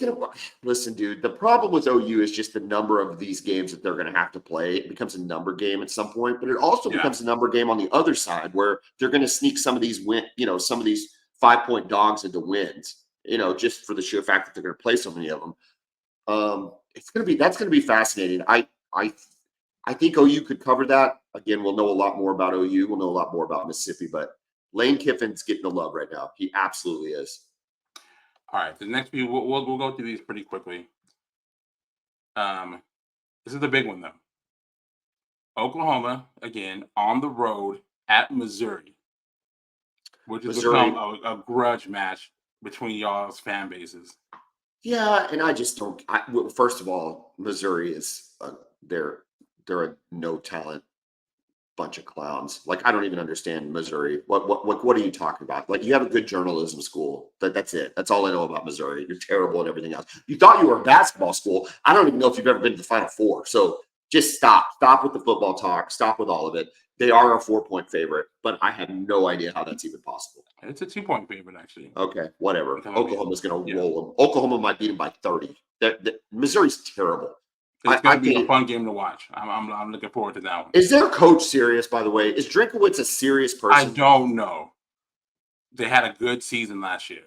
Speaker 1: Listen, dude. The problem with OU is just the number of these games that they're going to have to play. It becomes a number game at some point, but it also becomes a number game on the other side where they're going to sneak some of these some of these 5-point dogs into wins. Just for the sheer fact that they're going to play so many of them. That's going to be fascinating. I think OU could cover that. Again, we'll know a lot more about OU. We'll know a lot more about Mississippi, but Lane Kiffin's getting the love right now. He absolutely is.
Speaker 2: All right, the next few we'll go through these pretty quickly. This is the big one though. Oklahoma again on the road at Missouri, which has become a grudge match between y'all's fan bases.
Speaker 1: Yeah, and I just don't. First of all, Missouri is they're a no talent bunch of clowns. Like, I don't even understand Missouri. What are you talking about? Like, you have a good journalism school. That's it. That's all I know about Missouri. You're terrible at everything else. You thought you were a basketball school. I don't even know if you've ever been to the Final Four. So just stop. Stop with the football talk. Stop with all of it. They are a 4-point favorite, but I have no idea how that's even possible.
Speaker 2: It's a 2-point favorite, actually.
Speaker 1: Okay, whatever. Oklahoma's going to roll them. Oklahoma might beat them by 30. Missouri's terrible.
Speaker 2: It's going to be a fun game to watch. I'm looking forward to that one.
Speaker 1: Is their coach serious, by the way? Is Drinkowitz a serious person?
Speaker 2: I don't know. They had a good season last year.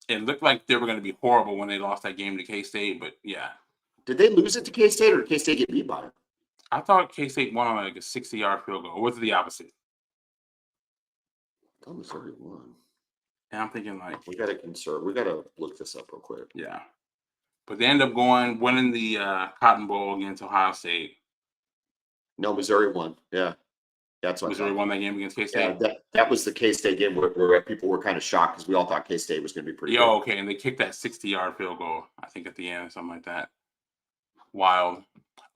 Speaker 2: It looked like they were going to be horrible when they lost that game to K-State, but yeah.
Speaker 1: Did they lose it to K-State, or did K-State get beat by them?
Speaker 2: I thought K-State won on like a 60-yard field goal. Or was it the opposite?
Speaker 1: I thought Missouri won.
Speaker 2: And I'm thinking, like,
Speaker 1: we got to look this up real quick.
Speaker 2: Yeah. But they end up winning the Cotton Bowl against Ohio State.
Speaker 1: No, Missouri won. Yeah. That's what
Speaker 2: Missouri won that game against K-State.
Speaker 1: Yeah, that was the K-State game where people were kind of shocked because we all thought K-State was going to be pretty good.
Speaker 2: Okay. And they kicked that 60-yard field goal, I think, at the end or something like that. Wild.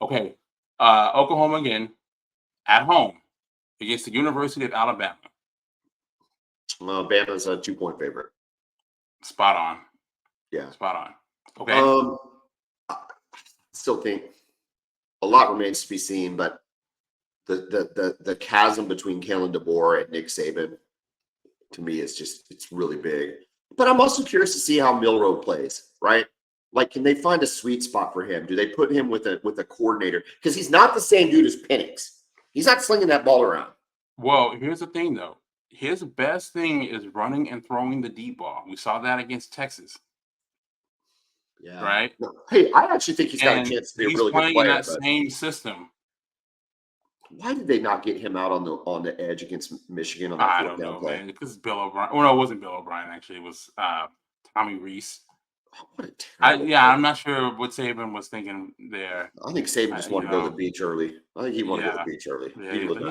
Speaker 2: Okay. Oklahoma again at home against the University of Alabama.
Speaker 1: Bama's a 2-point favorite.
Speaker 2: Spot on.
Speaker 1: Yeah.
Speaker 2: Spot on. Okay.
Speaker 1: I still think a lot remains to be seen, but the chasm between Kalen DeBoer and Nick Saban, to me, it's really big. But I'm also curious to see how Milroe plays, right? Like, can they find a sweet spot for him? Do they put him with a coordinator? Because he's not the same dude as Penix. He's not slinging that ball around.
Speaker 2: Well, here's the thing, though. His best thing is running and throwing the deep ball. We saw that against Texas.
Speaker 1: Yeah.
Speaker 2: Right?
Speaker 1: Hey, I actually think he's got a chance to be a really good player.
Speaker 2: He's playing in that same system.
Speaker 1: Why did they not get him out on the edge against Michigan?
Speaker 2: I don't know, man. Because Bill O'Brien. Well, no, it wasn't Bill O'Brien, actually. It was Tommy Reese.
Speaker 1: What a terrible
Speaker 2: I'm not sure what Saban was thinking there.
Speaker 1: I think Saban just wanted to go to the beach early. I think he wanted to go to the beach early.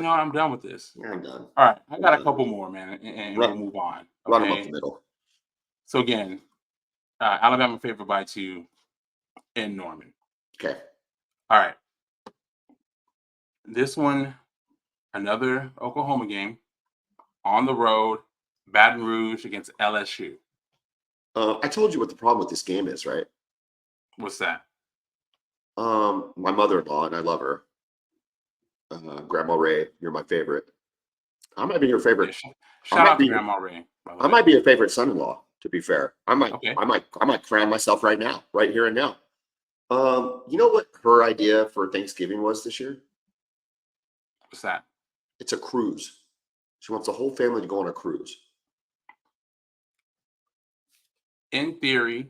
Speaker 2: Yeah, I'm done with this.
Speaker 1: Yeah, I'm done.
Speaker 2: All right, I got a couple more, man, and we'll move on. Okay?
Speaker 1: Run them up the middle.
Speaker 2: So again, Alabama favored by 2 in Norman.
Speaker 1: Okay.
Speaker 2: All right. This one another Oklahoma game on the road, Baton Rouge against LSU.
Speaker 1: I told you what the problem with this game is, right?
Speaker 2: What's that?
Speaker 1: My mother-in-law, and I love her. Grandma Ray, you're my favorite. I might be your favorite.
Speaker 2: Yeah, shout out to Grandma Ray.
Speaker 1: I might be your favorite son-in-law, to be fair. I might crown myself right now, right here and now. You know what her idea for Thanksgiving was this year?
Speaker 2: What's that?
Speaker 1: It's a cruise. She wants the whole family to go on a cruise.
Speaker 2: In theory,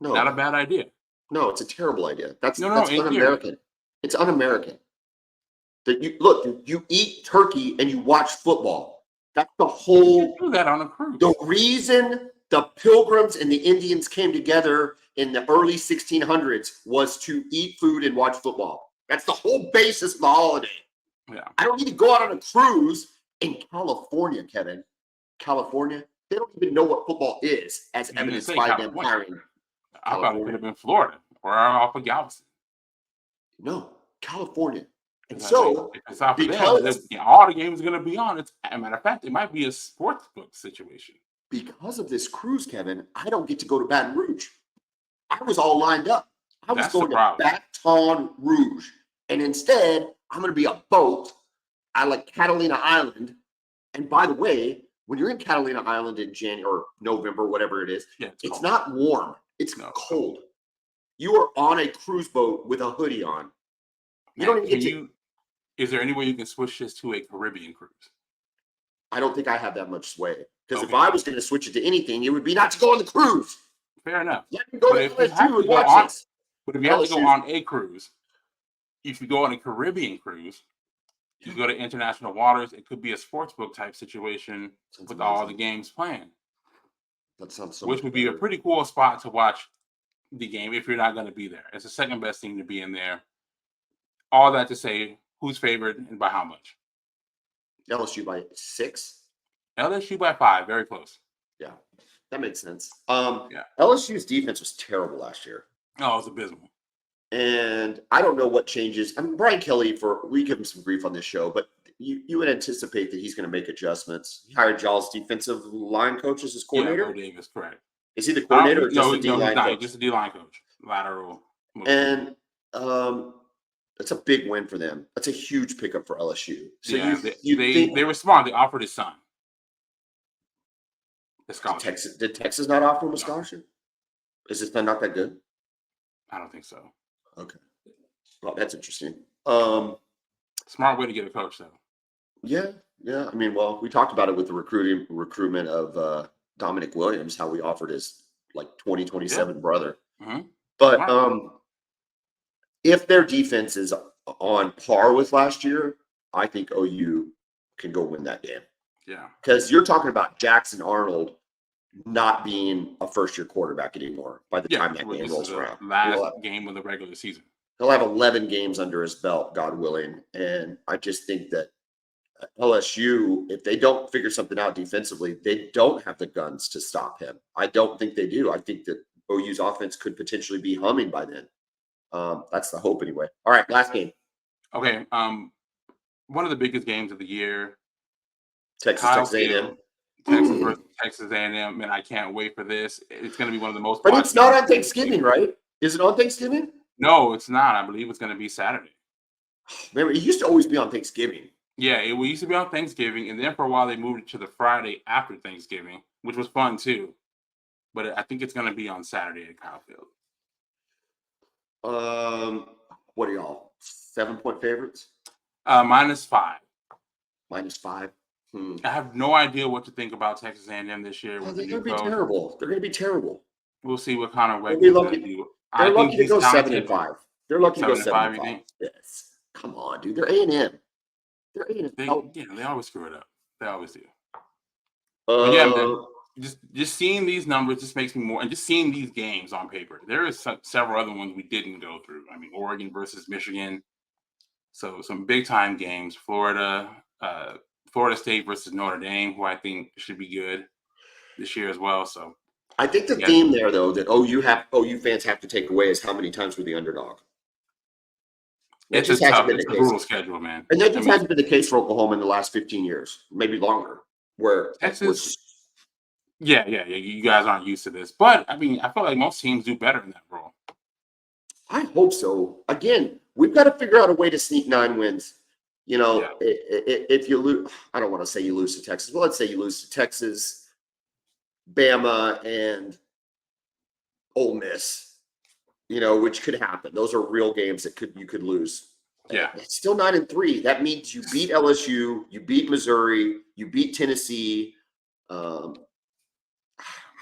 Speaker 1: No,
Speaker 2: not a bad idea.
Speaker 1: No, it's a terrible idea. That's
Speaker 2: in
Speaker 1: un-American.
Speaker 2: theory.
Speaker 1: It's un-American. That you eat turkey and you watch football. That's the whole.
Speaker 2: You do that on a cruise.
Speaker 1: The reason the Pilgrims and the Indians came together in the early 1600s was to eat food and watch football. That's the whole basis of the holiday.
Speaker 2: Yeah.
Speaker 1: I don't need to go out on a cruise in California, Kevin. California, they don't even know what football is, as evidenced by them hiring.
Speaker 2: I thought it could have been Florida or off of Galveston.
Speaker 1: No, California. And so,
Speaker 2: it's off because all the games are going to be on. As a matter of fact, it might be a sports book situation.
Speaker 1: Because of this cruise, Kevin, I don't get to go to Baton Rouge. I was all lined up. I was going to Baton Rouge. And instead, I'm going to be a boat. I like Catalina Island. And by the way, when you're in Catalina Island in January or November, whatever it is, it's not warm. It's cold. You are on a cruise boat with a hoodie on. You don't even get to.
Speaker 2: Is there any way you can switch this to a Caribbean cruise?
Speaker 1: I don't think I have that much sway. Because if I was going to switch it to anything, it would be not to go on the cruise.
Speaker 2: Fair enough.
Speaker 1: Let me go to LSU and watch this.
Speaker 2: But if you have to go on a cruise, if you go on a Caribbean cruise, you go to international waters, it could be a sports book type situation with all the games playing.
Speaker 1: That sounds so
Speaker 2: which would be a pretty cool spot to watch the game if you're not going to be there. It's the second best thing to be in there. All that to say, who's favored and by how much?
Speaker 1: LSU by 6.
Speaker 2: LSU by 5, very close.
Speaker 1: Yeah, that makes sense. LSU's defense was terrible last year.
Speaker 2: Oh, it was abysmal.
Speaker 1: And I don't know what changes. I mean, Brian Kelly, we give him some grief on this show, but you would anticipate that he's going to make adjustments. He hired Y'all's defensive line coach as his coordinator.
Speaker 2: Yeah, Bo Davis, correct.
Speaker 1: Is he the coordinator or just
Speaker 2: a
Speaker 1: D-line coach?
Speaker 2: Just a D-line coach. Lateral.
Speaker 1: And that's a big win for them. That's a huge pickup for LSU. So
Speaker 2: yeah, they were smart. They offered his son a scholarship.
Speaker 1: Did Texas not offer him a scholarship? Is this not that good?
Speaker 2: I don't think so.
Speaker 1: Okay. Well, that's interesting.
Speaker 2: Smart way to get a coach, though.
Speaker 1: Yeah. I mean, well, we talked about it with the recruitment of Dominic Williams, how we offered his 2027 brother.
Speaker 2: Mm-hmm.
Speaker 1: But if their defense is on par with last year, I think OU can go win that game.
Speaker 2: Yeah.
Speaker 1: Because you're talking about Jackson Arnold not being a first-year quarterback anymore by the time that game rolls around.
Speaker 2: Last game of the regular season.
Speaker 1: He'll have 11 games under his belt, God willing. And I just think that LSU, if they don't figure something out defensively, they don't have the guns to stop him. I don't think they do. I think that OU's offense could potentially be humming by then. That's the hope anyway. All right, last game.
Speaker 2: Okay. One of the biggest games of the year.
Speaker 1: Texas A&M.
Speaker 2: Texas versus Texas A&M, man, I can't wait for this. It's going to be one of the most.
Speaker 1: But it's not on Thanksgiving, right? Is it on Thanksgiving?
Speaker 2: No, it's not. I believe it's going to be Saturday.
Speaker 1: Remember, it used to always be on Thanksgiving.
Speaker 2: Yeah, it used to be on Thanksgiving, and then for a while they moved it to the Friday after Thanksgiving, which was fun too. But I think it's going to be on Saturday at Kyle Field.
Speaker 1: What are y'all? 7-point favorites?
Speaker 2: -5.
Speaker 1: -5.
Speaker 2: I have no idea what to think about Texas A&M this year.
Speaker 1: They're going to be terrible. They're going to be terrible.
Speaker 2: We'll see what Connor Wegman's going to do.
Speaker 1: They're lucky to go 7-5. They're lucky to go
Speaker 2: 7-5.
Speaker 1: Yes. Come on, dude. They're A&M. They're A&M.
Speaker 2: They always screw it up. They always do. But yeah, man, just seeing these numbers just makes me more, and just seeing these games on paper. There is several other ones we didn't go through. I mean, Oregon versus Michigan. So some big time games. Florida State versus Notre Dame, who I think should be good this year as well. So
Speaker 1: I think the theme there, though, that OU fans have to take away is how many times we're the underdog. That just hasn't been the
Speaker 2: It's a
Speaker 1: case.
Speaker 2: brutal schedule, man.
Speaker 1: And that just hasn't been the case for Oklahoma in the last 15 years, maybe longer, where
Speaker 2: Texas. Yeah. You guys aren't used to this, but I mean, I feel like most teams do better in that role.
Speaker 1: I hope so. Again, we've got to figure out a way to sneak 9 wins. You know, if you lose, I don't want to say you lose to Texas, but let's say you lose to Texas, Bama, and Ole Miss, you know, which could happen. Those are real games that you could lose.
Speaker 2: Yeah.
Speaker 1: It's still 9-3. That means you beat LSU, you beat Missouri, you beat Tennessee. I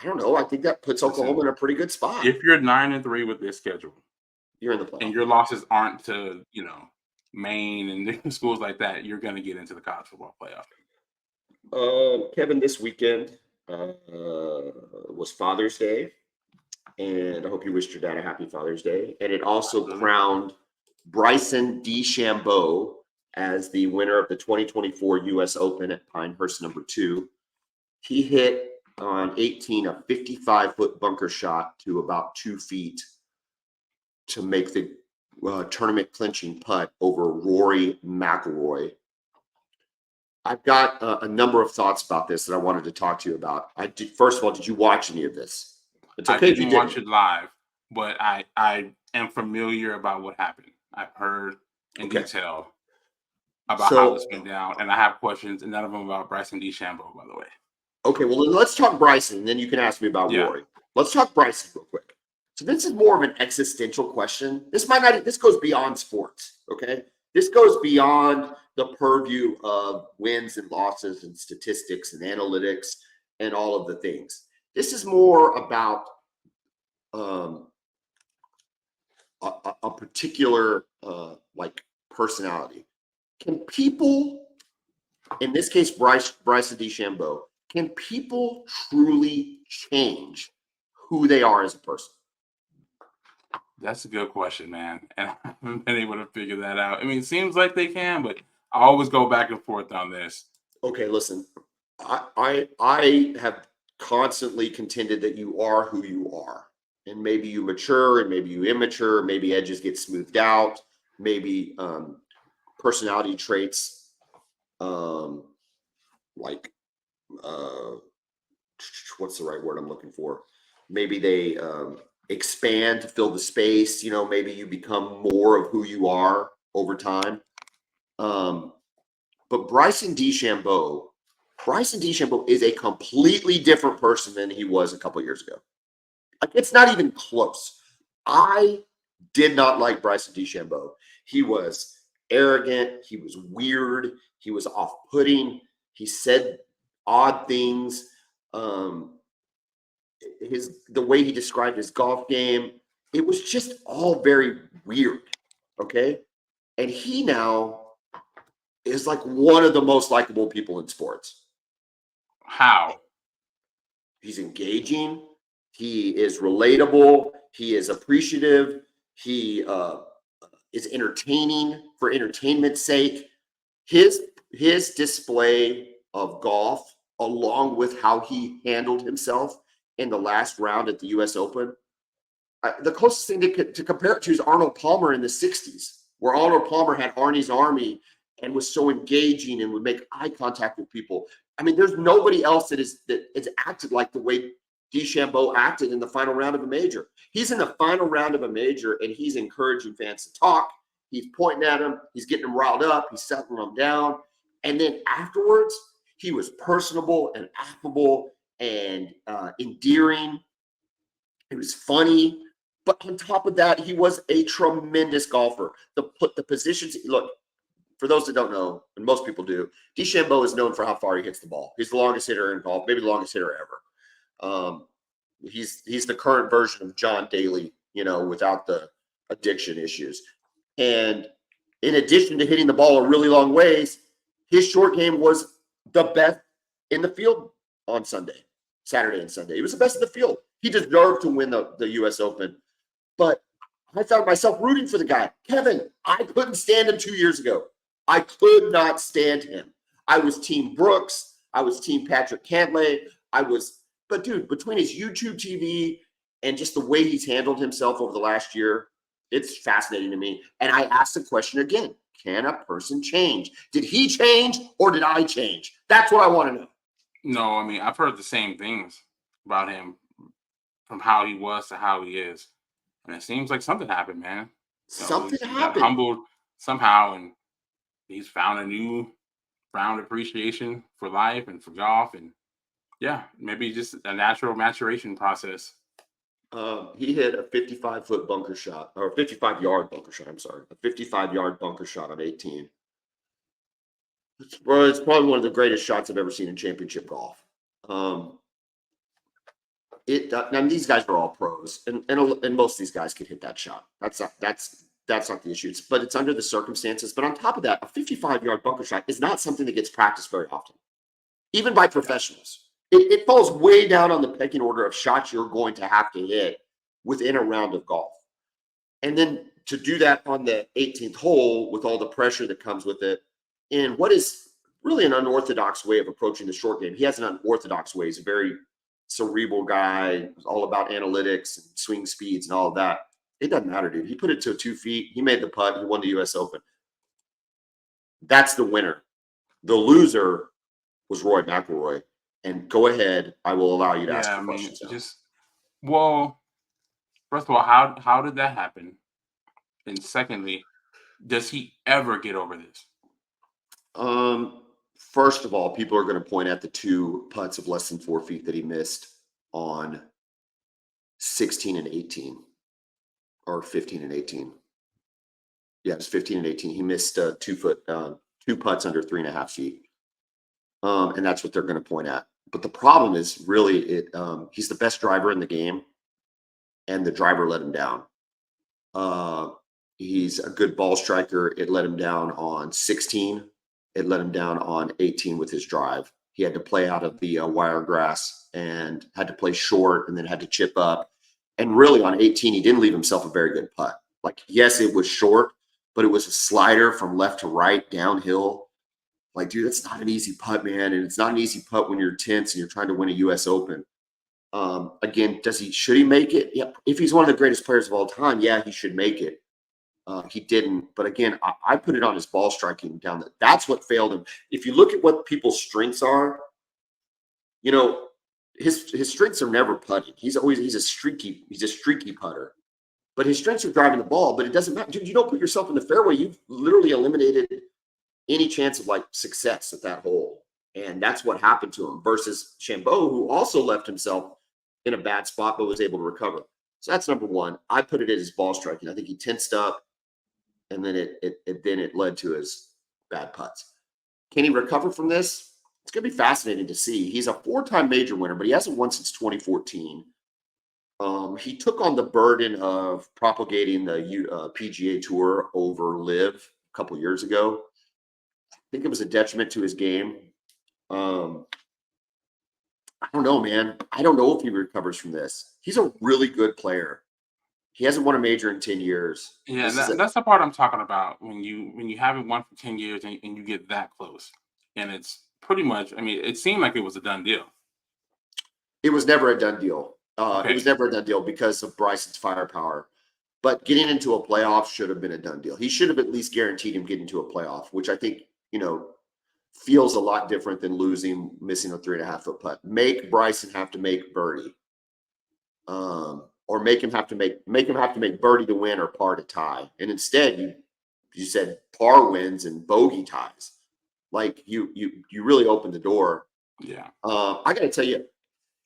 Speaker 1: don't know. I think that puts Oklahoma in a pretty good spot.
Speaker 2: If you're 9-3 with this schedule,
Speaker 1: you're in the playoff.
Speaker 2: And your losses aren't to, you know, Maine and different schools like that, you're going to get into the college football playoff.
Speaker 1: Kevin, this weekend was Father's Day, and I hope you wished your dad a happy Father's Day. And it also crowned Bryson DeChambeau as the winner of the 2024 U.S. Open at Pinehurst #2. He hit on 18 a 55-foot bunker shot to about 2 feet to make the tournament clinching putt over Rory McIlroy. I've got a number of thoughts about this that I wanted to talk to you about. First of all, did you watch any of this? It's okay if you
Speaker 2: didn't watch it live, but I am familiar about what happened. I've heard in detail about how this went down, and I have questions, and none of them about Bryson DeChambeau, by the way.
Speaker 1: Okay, well, let's talk Bryson, and then you can ask me about Rory. Let's talk Bryson real quick. So this is more of an existential question. This goes beyond sports, okay? This goes beyond the purview of wins and losses and statistics and analytics and all of the things. This is more about a particular personality. Can people, in this case, Bryson DeChambeau, can people truly change who they are as a person?
Speaker 2: That's a good question, man. And I haven't been able to figure that out. I mean, it seems like they can, but I always go back and forth on this.
Speaker 1: Okay, listen, I have constantly contended that you are who you are. And maybe you mature and maybe you immature, maybe edges get smoothed out, maybe personality traits what's the right word I'm looking for? Maybe they expand to fill the space. You know, maybe you become more of who you are over time. But Bryson DeChambeau is a completely different person than he was a couple of years ago. Like, it's not even close. I did not like Bryson DeChambeau. He was arrogant. He was weird. He was off-putting. He said odd things. The way he described his golf game, it was just all very weird. Okay. And he now is like one of the most likable people in sports.
Speaker 2: How?
Speaker 1: He's engaging. He is relatable. He is appreciative. He is entertaining for entertainment's sake. His display of golf, along with how he handled himself in the last round at the U.S. Open, the closest thing to compare it to is Arnold Palmer in the 60s, where Arnold Palmer had Arnie's Army and was so engaging and would make eye contact with people. I mean, there's nobody else that is acted like the way DeChambeau acted in the final round of a major. He's in the final round of a major, and he's encouraging fans to talk. He's pointing at them. He's getting them riled up. He's settling them down. And then afterwards, he was personable and affable and endearing. He was funny. But on top of that, he was a tremendous golfer. The positions, look, for those that don't know, and most people do, DeChambeau is known for how far he hits the ball. He's the longest hitter in golf, maybe the longest hitter ever. He's the current version of John Daly, you know, without the addiction issues. And in addition to hitting the ball a really long ways, his short game was the best in the field on Saturday and Sunday. He was the best in the field. He deserved to win the U.S. Open. But I found myself rooting for the guy. Kevin, I couldn't stand him 2 years ago. I could not stand him. I was Team Brooks. I was Team Patrick Cantlay. But dude, between his YouTube TV and just the way he's handled himself over the last year, It's fascinating to me. And I asked the question again, can a person change? Did he change or did I change? That's what I want to know.
Speaker 2: No, I mean, I've heard the same things about him from how he was to how he is. And it seems like something happened, man.
Speaker 1: Something
Speaker 2: He got
Speaker 1: happened.
Speaker 2: humbled somehow, and he's found a new found appreciation for life and for golf. And yeah, maybe just a natural maturation process.
Speaker 1: He hit a 55-foot bunker shot, or a 55-yard bunker shot. I'm sorry, a 55-yard bunker shot on 18. Well, it's probably one of the greatest shots I've ever seen in championship golf. And these guys are all pros, and most of these guys could hit that shot. That's not the issue. But it's under the circumstances. But on top of that, a 55-yard bunker shot is not something that gets practiced very often, even by professionals. It falls way down on the pecking order of shots you're going to have to hit within a round of golf. And then to do that on the 18th hole with all the pressure that comes with it, in what is really an unorthodox way of approaching the short game. He has an unorthodox way. He's a very cerebral guy, all about analytics and swing speeds and all of that. It doesn't matter, dude. He put it to 2 feet. He made the putt. He won the U.S. Open. That's the winner. The loser was Roy McIlroy. And go ahead. I will allow you to ask the questions now.
Speaker 2: Well, first of all, how did that happen? And secondly, does he ever get over this?
Speaker 1: First of all, people are going to point at the 2 putts of less than 4 feet that he missed on 16 and 18, or 15 and 18. Yeah, it was 15 and 18. He missed 2 putts under 3.5 feet. And that's what they're going to point at. But the problem is really he's the best driver in the game, and the driver let him down. He's a good ball striker. It let him down on 16. It let him down on 18 with his drive. He had to play out of the wire grass and had to play short and then had to chip up. And really on 18, he didn't leave himself a very good putt. Like, yes, it was short, but it was a slider from left to right downhill. Like, dude, that's not an easy putt, man. And it's not an easy putt when you're tense and you're trying to win a U.S. Open. Again, should he make it? Yeah. If he's one of the greatest players of all time, yeah, he should make it. He didn't. But again, I put it on his ball striking down. That's what failed him. If you look at what people's strengths are, his strengths are never putting. He's a streaky putter. But his strengths are driving the ball. But it doesn't matter. Dude, you don't put yourself in the fairway, you've literally eliminated any chance of like success at that hole. And that's what happened to him versus DeChambeau, who also left himself in a bad spot but was able to recover. So that's number one. I put it at his ball striking. I think he tensed up, and then it led to his bad putts. Can he recover from this? It's going to be fascinating to see. He's a 4-time major winner, but he hasn't won since 2014. He took on the burden of propagating the PGA Tour over LIV a couple years ago. I think it was a detriment to his game. I don't know, man. I don't know if he recovers from this. He's a really good player. He hasn't won a major in 10 years.
Speaker 2: Yeah, that's the part I'm talking about. When you haven't won for 10 years and you get that close, and it's pretty much. I mean, it seemed like it was a done deal.
Speaker 1: It was never a done deal.
Speaker 2: Okay.
Speaker 1: It was never a done deal because of Bryson's firepower. But getting into a playoff should have been a done deal. He should have at least guaranteed him getting to a playoff, which I think feels a lot different than missing a 3.5-foot putt. Make Bryson have to make birdie, or make him have to make birdie to win or par to tie. And instead, you said par wins and bogey ties. Like you really opened the door.
Speaker 2: Yeah.
Speaker 1: I got to tell you,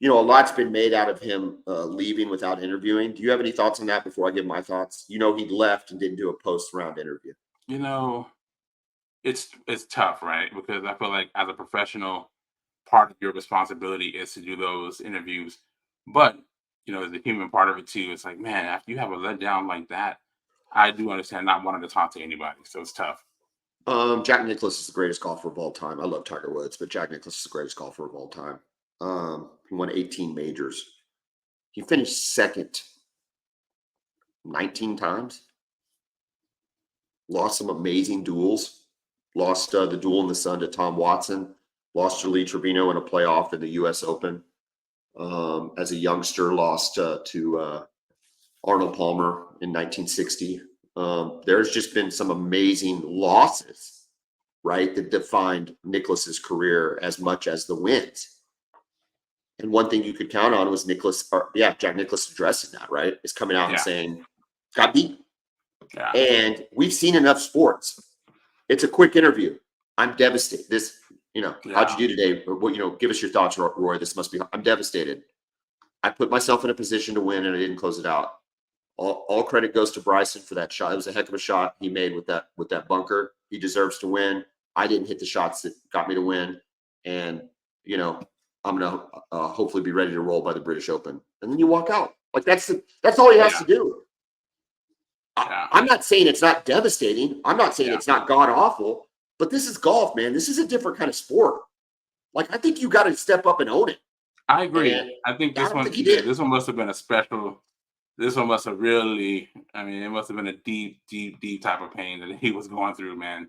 Speaker 1: a lot's been made out of him leaving without interviewing. Do you have any thoughts on that before I give my thoughts? He left and didn't do a post-round interview.
Speaker 2: It's tough, right? Because I feel like as a professional, part of your responsibility is to do those interviews. But, the human part of it too. It's like, man, after you have a letdown like that, I do understand not wanting to talk to anybody. So it's tough.
Speaker 1: Jack Nicklaus is the greatest golfer of all time. I love Tiger Woods, but Jack Nicklaus is the greatest golfer of all time. He won 18 majors. He finished second 19 times. Lost some amazing duels. Lost the duel in the sun to Tom Watson. Lost to Lee Trevino in a playoff in the U.S. Open. As a youngster, lost to Arnold Palmer in 1960. There's just been some amazing losses, right, that defined Nicklaus's career as much as the wins. And one thing you could count on was Jack Nicklaus addressing that, right? Is coming out and saying, got beat.
Speaker 2: Yeah.
Speaker 1: And we've seen enough sports. It's a quick interview. I'm devastated. How'd you do today? Give us your thoughts, Roy. I'm devastated. I put myself in a position to win and I didn't close it out. All credit goes to Bryson for that shot. It was a heck of a shot he made with that bunker. He deserves to win. I didn't hit the shots that got me to win. And, I'm going to hopefully be ready to roll by the British Open. And then you walk out. Like that's all he has to do. I'm not saying it's not devastating. I'm not saying it's not god awful, but this is golf, man. This is a different kind of sport. Like, I think you got to step up and own it.
Speaker 2: I agree. And I think this one must have been a special. This one must have really, it must have been a deep, deep, deep type of pain that he was going through, man,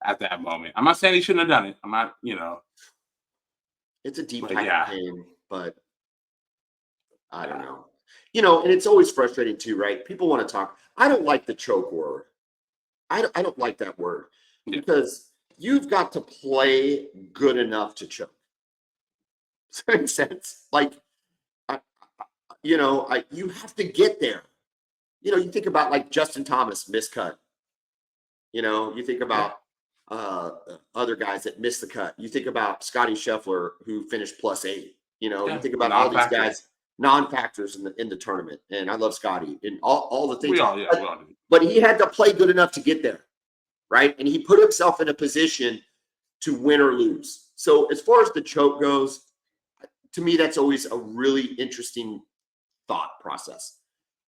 Speaker 2: at that moment. I'm not saying he shouldn't have done it. I'm not,
Speaker 1: It's a deep type of pain, but I don't know. And it's always frustrating too, right? People want to talk. I don't like the choke word. I don't like that word because you've got to play good enough to choke. Does that make sense? Like, you have to get there. You think about like Justin Thomas miscut. You think about other guys that missed the cut. You think about Scotty Scheffler who finished +8. You think about all these guys, non-factors in the tournament. And I love Scotty and all the things. But he had to play good enough to get there, right? And he put himself in a position to win or lose. So as far as the choke goes, to me, that's always a really interesting thought process.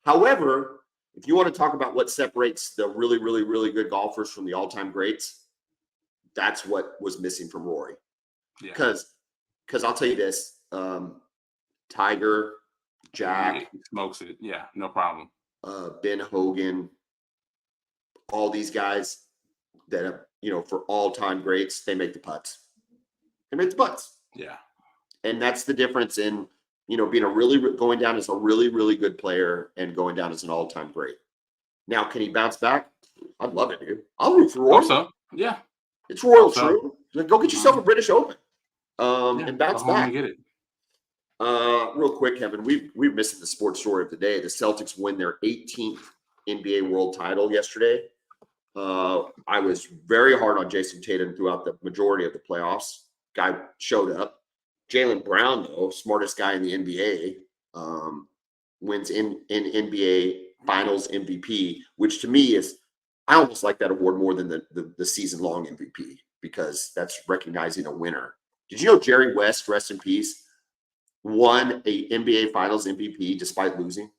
Speaker 1: However, if you want to talk about what separates the really, really, really good golfers from the all-time greats, that's what was missing from Rory. Because I'll tell you this, Tiger, Jack,
Speaker 2: he smokes it. Yeah, no problem.
Speaker 1: Ben Hogan, all these guys that have, for all-time greats, they make the putts. Yeah. And that's the difference in, being going down as a really, really good player and going down as an all-time great. Now, can he bounce back? I'd love it, dude. I'll root for Roy.
Speaker 2: Also, yeah.
Speaker 1: It's Royal True. Go get yourself a British Open and bounce back.
Speaker 2: Get it.
Speaker 1: Real quick, Kevin, we've missed the sports story of the day. The Celtics win their 18th NBA world title yesterday. I was very hard on Jason Tatum throughout the majority of the playoffs. Guy showed up. Jaylen Brown, though, smartest guy in the NBA, wins in NBA Finals MVP, which to me is, I almost like that award more than the season-long MVP because that's recognizing a winner. Did you know Jerry West, rest in peace, won a NBA Finals MVP despite losing?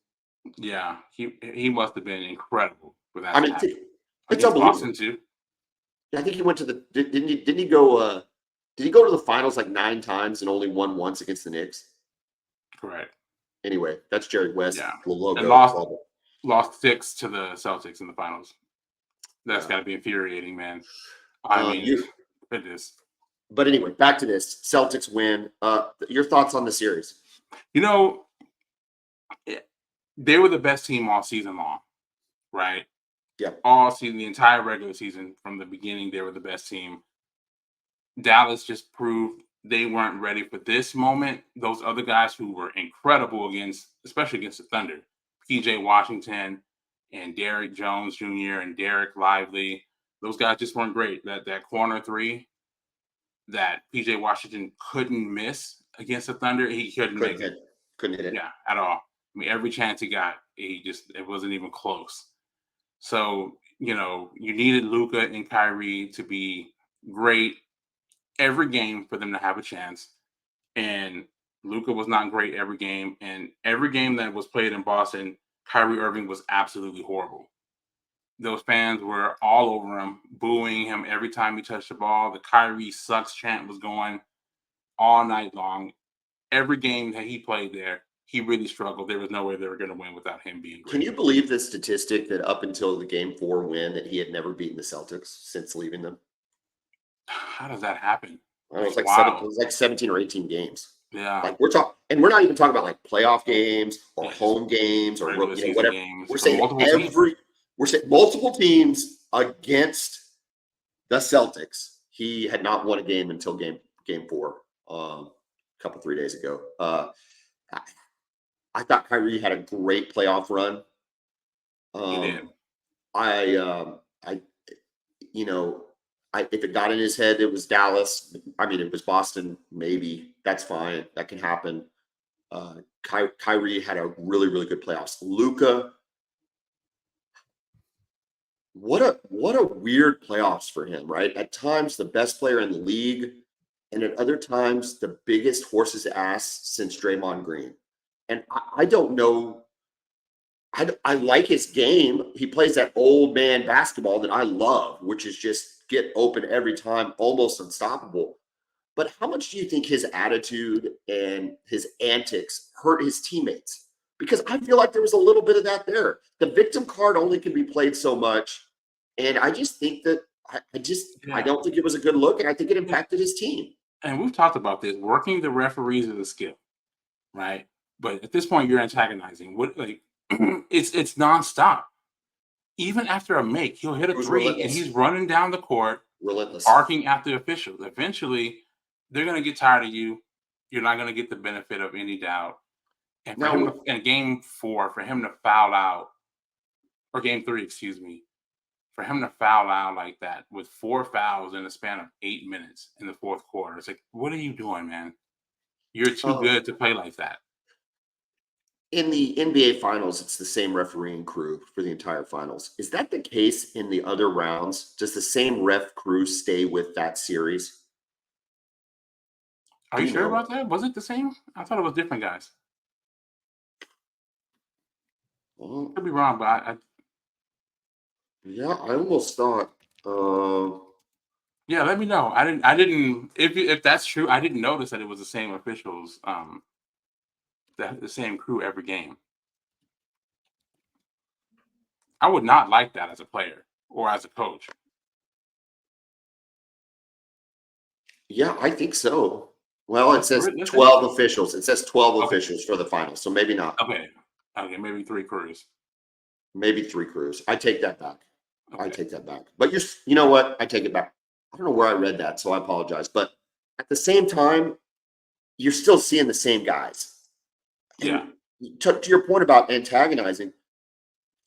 Speaker 2: Yeah, he must have been incredible for that.
Speaker 1: It's unbelievable.
Speaker 2: Boston too.
Speaker 1: I think he went to didn't he go? Did he go to the finals like 9 times and only won once against the Knicks?
Speaker 2: Correct.
Speaker 1: Anyway, that's Jerry West.
Speaker 2: Yeah.
Speaker 1: The logo.
Speaker 2: And lost 6 to the Celtics in the finals. That's got to be infuriating, man. It is.
Speaker 1: But anyway, back to this. Celtics win. Your thoughts on the series?
Speaker 2: They were the best team all season long, right?
Speaker 1: Yeah.
Speaker 2: All season, the entire regular season, from the beginning, they were the best team. Dallas just proved they weren't ready for this moment. Those other guys who were incredible especially against the Thunder, PJ Washington and Derrick Jones Jr. and Derek Lively, those guys just weren't great. That corner 3 that PJ Washington couldn't miss against the Thunder, he couldn't hit it. Yeah, at all. Every chance he got, it wasn't even close. So, you needed Luka and Kyrie to be great every game for them to have a chance. And Luka was not great every game. And every game that was played in Boston, Kyrie Irving was absolutely horrible. Those fans were all over him, booing him every time he touched the ball. The Kyrie sucks chant was going all night long. Every game that he played there, he really struggled. There was no way they were going to win without him being great.
Speaker 1: Can you believe the statistic that up until the Game 4 win that he had never beaten the Celtics since leaving them?
Speaker 2: How does that happen?
Speaker 1: It was like 17 or 18 games.
Speaker 2: Yeah.
Speaker 1: Like we're not even talking about like playoff games or
Speaker 2: Yes.
Speaker 1: home games or
Speaker 2: Regular season
Speaker 1: whatever.
Speaker 2: games.
Speaker 1: We're
Speaker 2: For
Speaker 1: saying
Speaker 2: multiple teams.
Speaker 1: we're saying multiple teams against the Celtics. He had not won a game until game 4, a couple 3 days ago. I thought Kyrie had a great playoff run.
Speaker 2: He did.
Speaker 1: I you know, if it got in his head, it was Dallas. I mean, it was Boston. Maybe that's fine. That can happen. Kyrie had a really, really good playoffs. Luka, what a weird playoffs for him, right? At times, the best player in the league, and at other times, the biggest horse's ass since Draymond Green. And I don't know. I like his game. He plays that old man basketball that I love, which is just get open every time, almost unstoppable. But how much do you think his attitude and his antics hurt his teammates? Because I feel like there was a little bit of that there. The victim card only can be played so much. And I just think that I don't think it was a good look. And I think it impacted his team.
Speaker 2: And we've talked about this. Working the referees is a skill, right? But at this point, you're antagonizing. It's nonstop. Even after a make, he'll hit a three and he's running down the court,
Speaker 1: relentless,
Speaker 2: barking at the officials. Eventually, they're going to get tired of you. You're not going to get the benefit of any doubt. And for him in game 4, for him to foul out, or game 3, excuse me, for him to foul out like that with 4 fouls in the span of 8 minutes in the fourth quarter, it's like, what are you doing, man? You're too good to play like that.
Speaker 1: In the NBA finals, it's the same refereeing crew for the entire finals. Is that the case in the other rounds? Does the same ref crew stay with that series?
Speaker 2: Are you sure about that? Was it the same? I thought it was different guys.
Speaker 1: Well,
Speaker 2: could be wrong, but
Speaker 1: yeah, I almost thought.
Speaker 2: Yeah, let me know. I didn't. If that's true, I didn't notice that it was the same officials, the same crew every game. I would not like that as a player or as a coach.
Speaker 1: Yeah, I think so. Well, it says
Speaker 2: Let's
Speaker 1: 12 officials. It says 12
Speaker 2: Okay.
Speaker 1: officials for the finals, so maybe not.
Speaker 2: Okay, maybe 3 crews.
Speaker 1: Maybe 3 crews. I take that back.
Speaker 2: Okay.
Speaker 1: I take that back. But you know what? I take it back. I don't know where I read that, so I apologize. But at the same time, you're still seeing the same guys.
Speaker 2: Yeah.
Speaker 1: And to your point about antagonizing,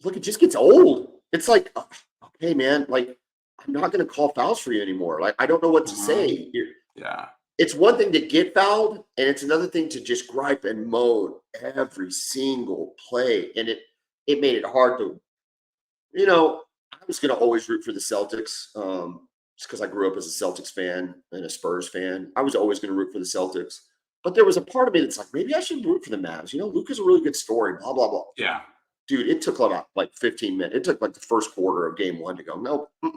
Speaker 1: look, it just gets old. It's like, okay, man, like I'm not going to call fouls for you anymore. Like I don't know what to say.
Speaker 2: Yeah.
Speaker 1: It's one thing to get fouled, and it's another thing to just gripe and moan every single play. And it made it hard to, I was going to always root for the Celtics, just because I grew up as a Celtics fan and a Spurs fan. I was always going to root for the Celtics. But there was a part of me that's like, maybe I should root for the Mavs. Luka's a really good story, blah, blah, blah.
Speaker 2: Yeah.
Speaker 1: Dude, it took about 15 minutes. It took the first quarter of game 1 to go, nope, I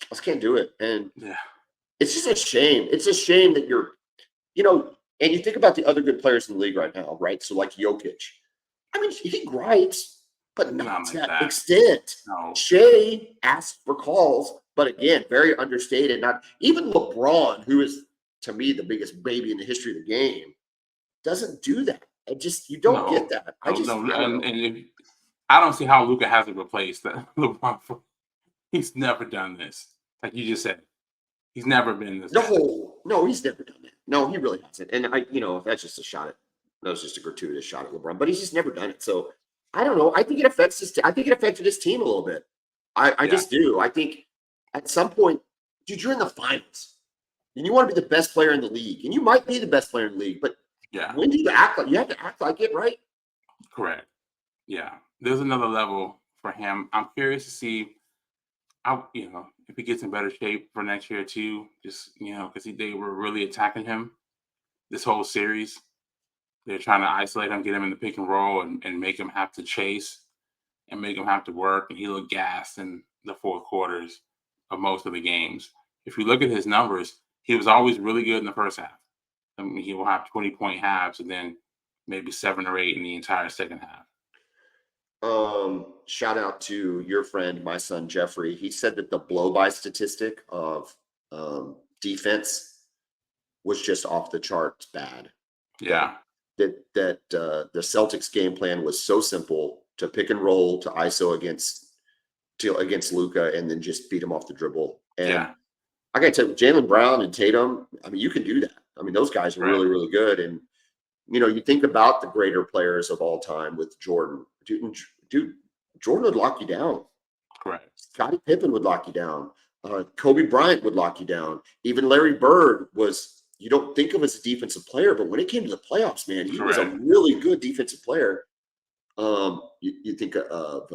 Speaker 1: just can't do it. And it's just a shame. It's a shame that you're, and you think about the other good players in the league right now, right? So like Jokic. I mean, he gripes, but not to that extent.
Speaker 2: No.
Speaker 1: Shea asks for calls, but again, very understated. Not even LeBron, who is to me the biggest baby in the history of the game, doesn't do that. You don't get that.
Speaker 2: I don't see how Luka hasn't replaced LeBron. He's never done this. Like you just said, he's never been this.
Speaker 1: No, he's never done that. No, he really hasn't. And that's just a shot at. That was just a gratuitous shot at LeBron, but he's just never done it. So I don't know. I think it affects I think it affected his team a little bit. I just do. I think at some point, dude, you're in the finals, and you want to be the best player in the league, and you might be the best player in the league, but when do you act like you have to act like it, right?
Speaker 2: Correct. Yeah, there's another level for him. I'm curious to see if he gets in better shape for next year too. Just because they were really attacking him this whole series. They're trying to isolate him, get him in the pick and roll, and make him have to chase and make him have to work. And he looked gassed in the fourth quarters of most of the games. If you look at his numbers, he was always really good in the first half. I mean, he will have 20-point halves and then maybe 7 or 8 in the entire second half.
Speaker 1: Shout out to your friend, my son Jeffrey. He said that the blow-by statistic of defense was just off the charts bad.
Speaker 2: Yeah.
Speaker 1: That the Celtics game plan was so simple to pick and roll to ISO against Luka and then just beat him off the dribble. And
Speaker 2: Yeah.
Speaker 1: I gotta tell you, Jaylen Brown and Tatum, I mean, you can do that. I mean, those guys are
Speaker 2: Right.
Speaker 1: really, really good. And you think about the greater players of all time with Jordan. Dude, Jordan would lock you down.
Speaker 2: Correct.
Speaker 1: Scottie Pippen would lock you down. Kobe Bryant would lock you down. Even Larry Bird was, you don't think of as a defensive player, but when it came to the playoffs, man, he was a
Speaker 2: Correct.
Speaker 1: really good defensive player. You think of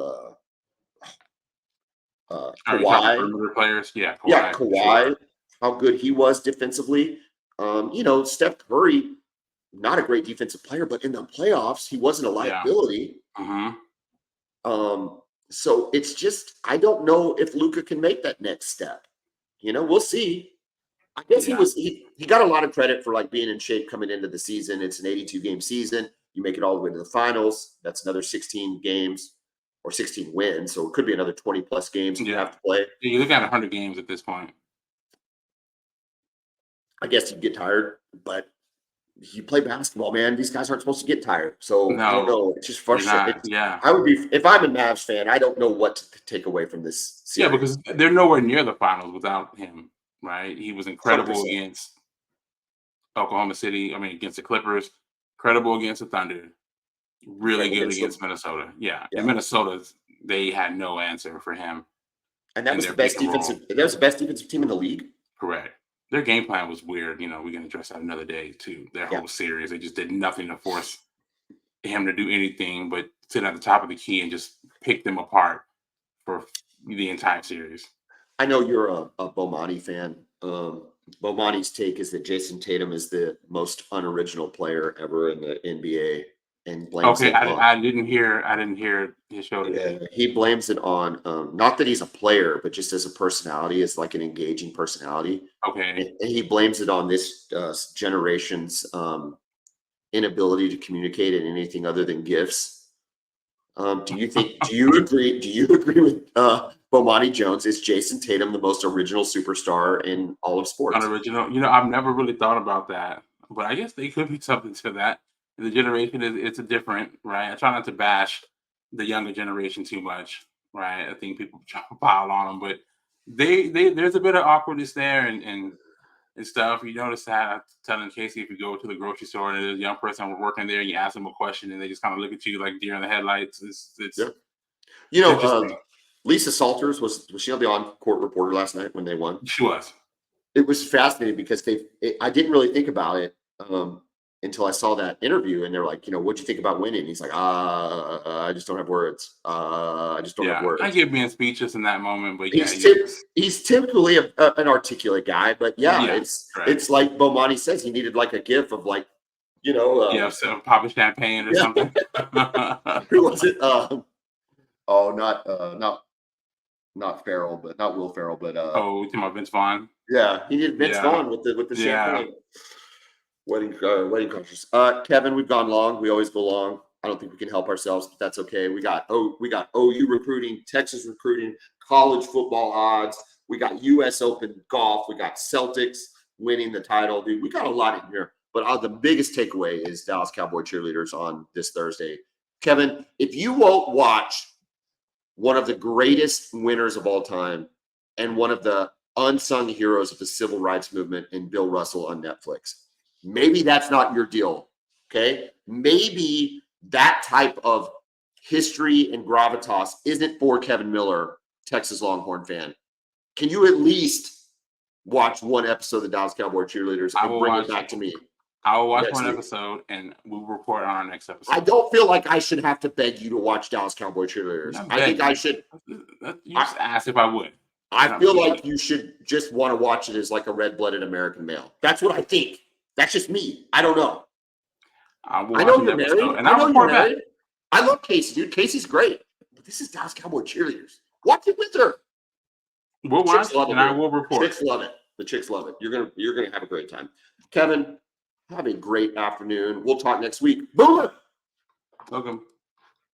Speaker 2: Are you talking
Speaker 1: Kawhi.
Speaker 2: perimeter players? Yeah, Kawhi.
Speaker 1: Yeah,
Speaker 2: For
Speaker 1: Kawhi,
Speaker 2: sure.
Speaker 1: how good he was defensively. Steph Curry, not a great defensive player, but in the playoffs, he wasn't a liability. So it's just, I don't know if Luka can make that next step. We'll see. I guess
Speaker 2: Yeah.
Speaker 1: he got a lot of credit for like being in shape coming into the season. It's an 82 game season. You make it all the way to the finals. That's another 16 games or 16 wins. So it could be another 20 plus games you
Speaker 2: Yeah.
Speaker 1: have to play.
Speaker 2: You look at 100 games at this point.
Speaker 1: I guess you'd get tired, but you play basketball, man. These guys aren't supposed to get tired. So I don't
Speaker 2: No,
Speaker 1: know. It's just
Speaker 2: you're
Speaker 1: frustrating.
Speaker 2: not. Yeah.
Speaker 1: I would be, if I'm a Mavs fan, I don't know what to take away from this
Speaker 2: Yeah,
Speaker 1: series.
Speaker 2: because they're nowhere near the finals without him, right? He was incredible
Speaker 1: 100%.
Speaker 2: against Oklahoma City. I mean, against the Clippers, incredible against the Thunder, really good against Minnesota. Yeah.
Speaker 1: Yeah.
Speaker 2: In Minnesota, they had no answer for him.
Speaker 1: And that
Speaker 2: in
Speaker 1: was
Speaker 2: their
Speaker 1: the best
Speaker 2: pick and roll.
Speaker 1: defensive. That was the best defensive team in the league.
Speaker 2: Correct. Their game plan was weird. We can address that another day too. Their
Speaker 1: Yeah.
Speaker 2: whole series, they just did nothing to force him to do anything but sit at the top of the key and just pick them apart for the entire series.
Speaker 1: I know you're a Bomani fan. Bomani's take is that Jason Tatum is the most unoriginal player ever in the NBA, and blames
Speaker 2: Okay,
Speaker 1: it on.
Speaker 2: I didn't hear his show today.
Speaker 1: Yeah, he blames it on not that he's a player, but just as a personality, as like an engaging personality.
Speaker 2: Okay.
Speaker 1: And he blames it on this generation's inability to communicate in anything other than gifts. Do you agree? Do you agree with Bomani Jones? Is Jason Tatum the most original superstar in all of sports?
Speaker 2: Unoriginal. I've never really thought about that, but I guess there could be something to that. The generation it's a different, right? I try not to bash the younger generation too much, right? I think people try to pile on them, but they there's a bit of awkwardness there and stuff. You notice that I'm telling Casey, if you go to the grocery store and there's a young person working there and you ask them a question and they just kind of look at you like deer in the headlights. It's
Speaker 1: Yeah.
Speaker 2: interesting.
Speaker 1: Lisa Salters was she on the on-court reporter last night when they won?
Speaker 2: She was.
Speaker 1: It was fascinating because I didn't really think about it until I saw that interview, and they're like, what'd you think about winning? And he's like, I just don't have words. I just don't have words.
Speaker 2: I get being speechless in that moment, but
Speaker 1: He's typically an articulate guy, but it's like Bomani says, he needed like a gif of like,
Speaker 2: so popping champagne or something.
Speaker 1: Who was it? Not Farrell, but not Will Ferrell, but
Speaker 2: you talking about Vince Vaughn?
Speaker 1: Yeah, he did Vince Vaughn with the champagne. Wedding crashers. Kevin, we've gone long. We always go long. I don't think we can help ourselves, but that's okay. We got OU recruiting, Texas recruiting, college football odds. We got U.S. Open golf. We got Celtics winning the title. Dude, we got a lot in here. But the biggest takeaway is Dallas Cowboy cheerleaders on this Thursday. Kevin, if you won't watch one of the greatest winners of all time and one of the unsung heroes of the civil rights movement in Bill Russell on Netflix, maybe that's not your deal, okay? Maybe that type of history and gravitas isn't for Kevin Miller, Texas Longhorn fan. Can you at least watch one episode of the Dallas Cowboy cheerleaders and bring it back to me?
Speaker 2: I will watch one episode and we'll report on our next episode.
Speaker 1: I don't feel like I should have to beg you to watch Dallas Cowboy cheerleaders. I think I should.
Speaker 2: You just asked if I would.
Speaker 1: I feel like you should just want to watch it as like a red-blooded American male. That's what I think. That's just me. I don't know. I know you're married. I know you're married. I love Casey, dude. Casey's great. But this is Dallas Cowboy cheerleaders. Watch it with her.
Speaker 2: We'll watch it and I will report.
Speaker 1: Chicks love it. The chicks love it. You're gonna have a great time. Kevin, have a great afternoon. We'll talk next week. Boomer.
Speaker 2: Welcome.